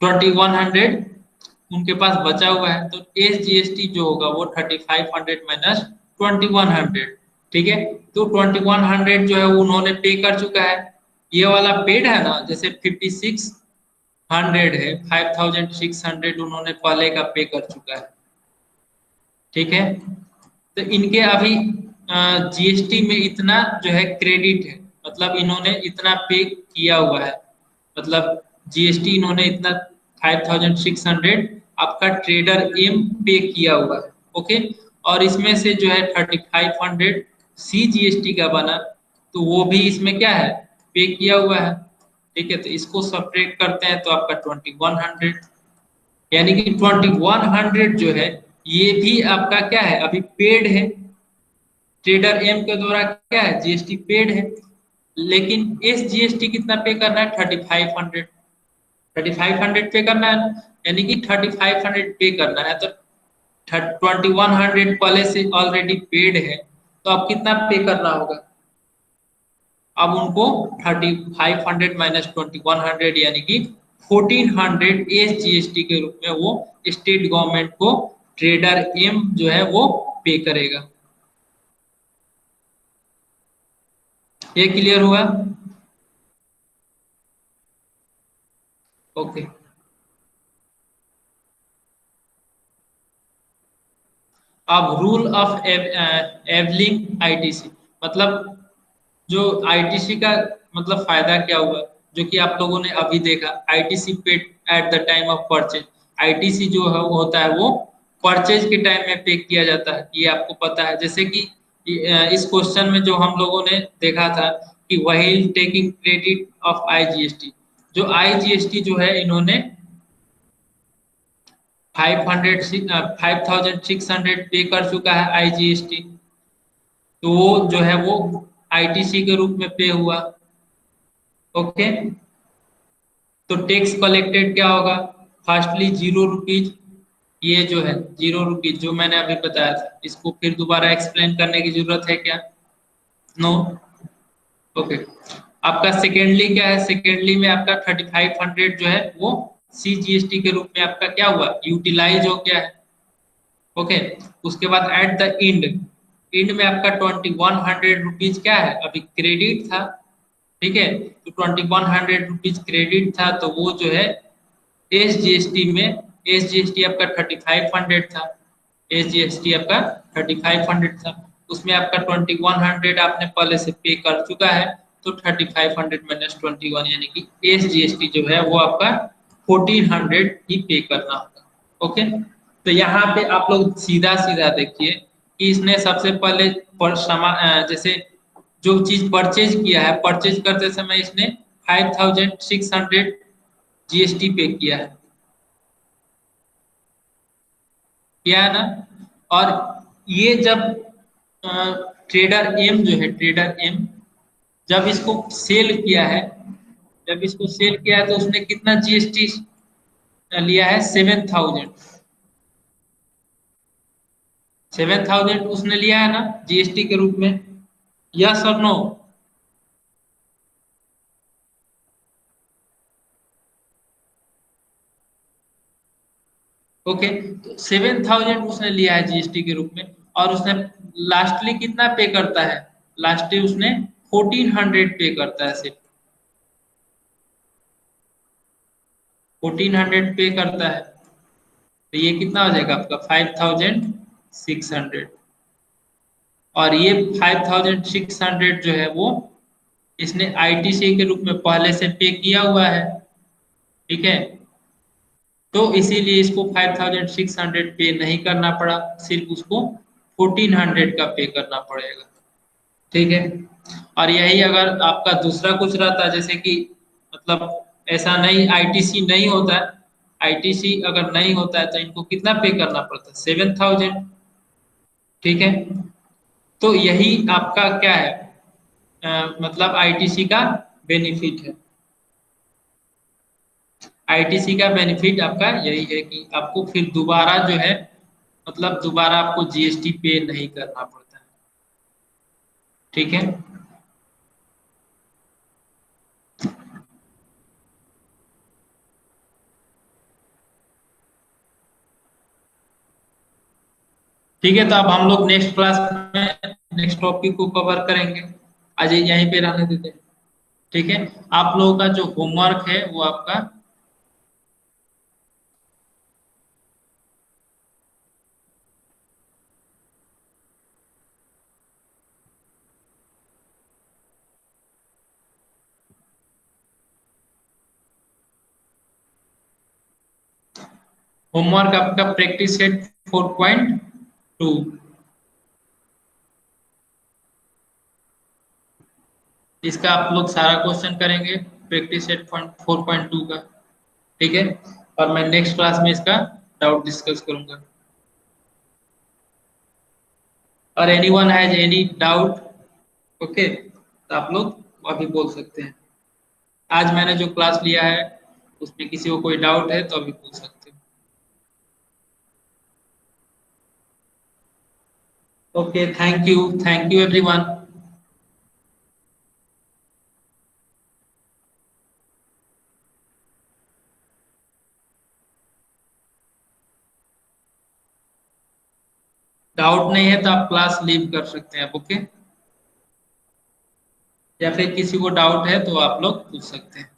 Speaker 1: 2100 उनके पास बचा हुआ है, तो एस जीएसटी जो होगा वो 3500 माइनस 2100। ठीक है, तो 2100 जो है उन्होंने पे कर चुका है, ये वाला पेड है ना, जैसे 5600 है, 5600 उन्होंने पहले का पे कर चुका है। ठीक है, तो इनके अभी जीएसटी में इतना जो है क्रेडिट है, मतलब इन्होंने इतना पे किया हुआ है, मतलब जीएसटी इन्होंने इतना 5600 आपका ट्रेडर एम पे किया हुआ है। ओके, और इसमें से जो है 3500 सी जीएसटी का बना, तो वो भी इसमें क्या है, पे किया हुआ है। ठीक है, तो इसको सब्ट्रैक्ट करते हैं तो आपका 2100, यानी कि 2100 जो है ये भी आपका क्या है, अभी पेड है, ट्रेडर एम के द्वारा क्या है, जीएसटी पेड है। लेकिन इस जीएसटी कितना पे करना है, 3500, 3500 पे करना है, यानी कि 3500 पे करना है, तो 2100 पहले से ऑलरेडी पेड है, तो अब कितना पे करना होगा, अब उनको 3500 माइनस 2100 यानी कि 1400 एस जीएसटी के रूप में वो स्टेट गवर्नमेंट को ट्रेडर एम जो है वो पे करेगा। ये क्लियर हुआ? ओके, अब रूल ऑफ एवलिंग आईटीसी, मतलब जो आईटीसी का मतलब फायदा क्या हुआ, जो कि आप लोगों ने अभी देखा, ITC paid eight the time of purchase. ITC जो है वो होता है वो परचेज के टाइम में पे किया जाता है, ये आपको पता है। जैसे कि इस क्वेश्चन में जो हम लोगों ने देखा था कि वही टेकिंग क्रेडिट ऑफ आईजीएसटी, जो आईजीएसटी जो है इन्होंने 5600 पे कर चुका है आईजीएसटी, तो वो जो है वो आईटीसी के रूप में पे हुआ। ओके, तो टैक्स कलेक्टेड क्या होगा, फर्स्टली 0 रुपीज, ये जो है 0 रुपीज जो मैंने अभी बताया था, इसको फिर दोबारा एक्सप्लेन करने की जरूरत है क्या? नो। ओके, आपका सेकेंडली क्या है, सेकेंडली में आपका 3500 जो है वो सीजीएसटी के रूप में आपका क्या हुआ, यूटिलाइज हो गया है। ओके, उसके बाद एट द एंड, एंड में आपका 2100 रुपीज क्या है, अभी क्रेडिट था। ठीक है, तो 2100 रुपीज क्रेडिट था, तो वो जो है एसजीएसटी में, एसजीएसटी आपका 3500 था, एसजीएसटी आपका 3500 था, उसमें आपका 2100 आपने पहले से पे कर चुका है, तो 3500 माइनस 21 यानी कि एसजीएसटी जो है वो आपका 1400 ही पे करना होगा। ओके, तो यहाँ पे आप लोग सीधा सीधा देखिए कि इसने सबसे पहले जैसे जो चीज परचेज किया है, परचेज करते समय इसने 5600 जीएसटी पे किया है ना। और ये जब ट्रेडर एम जो है, ट्रेडर एम जब इसको सेल किया है, जब इसको सेल किया है तो उसने कितना जीएसटी लिया है, 7000, 7000 उसने लिया है ना जीएसटी के रूप में, यस और नो? ओके, तो 7000 उसने लिया है जीएसटी के रूप में, और उसने लास्टली कितना पे करता है, लास्टली उसने 1400 पे करता है, सिर्फ 1400 पे करता है, तो ये कितना हो जाएगा आपका 5600। और ये 5600 जो है वो इसने आईटीसी के रूप में पहले से पे किया हुआ है। ठीक है, तो इसीलिए इसको 5600 पे नहीं करना पड़ा, सिर्फ उसको 1400 का पे करना पड़ेगा। ठीक है, और यही अगर आपका दूसरा कुछ रहता, जैसे कि मतलब ऐसा नहीं, आईटीसी नहीं होता है, आईटीसी अगर नहीं होता है तो इनको कितना पे करना पड़ता है, 7000। ठीक है, तो यही आपका क्या है, मतलब आईटीसी का बेनिफिट है। आईटीसी का बेनिफिट आपका यही है कि आपको फिर दोबारा जो है, मतलब दोबारा आपको जीएसटी पे नहीं करना पड़ता है। ठीक है, ठीक है, तो अब हम लोग नेक्स्ट क्लास में नेक्स्ट टॉपिक को कवर करेंगे, आज यहीं पे रहने देते हैं। ठीक है, आप लोगों का जो होमवर्क है वो आपका, होमवर्क आपका प्रैक्टिस सेट 4.2, इसका आप लोग सारा क्वेश्चन करेंगे प्रैक्टिस सेट 4.2 का। ठीक है, और मैं नेक्स्ट क्लास में इसका डाउट डिस्कस करूंगा। और anyone has any doubt, okay, तो आप लोग अभी बोल सकते हैं। आज मैंने जो क्लास लिया है उसमें किसी को कोई डाउट है तो अभी पूछ सकते हो। Okay, thank you everyone. Doubt नहीं है तो आप क्लास लीव कर सकते हैं, ओके, या फिर किसी को डाउट है तो आप लोग पूछ सकते हैं।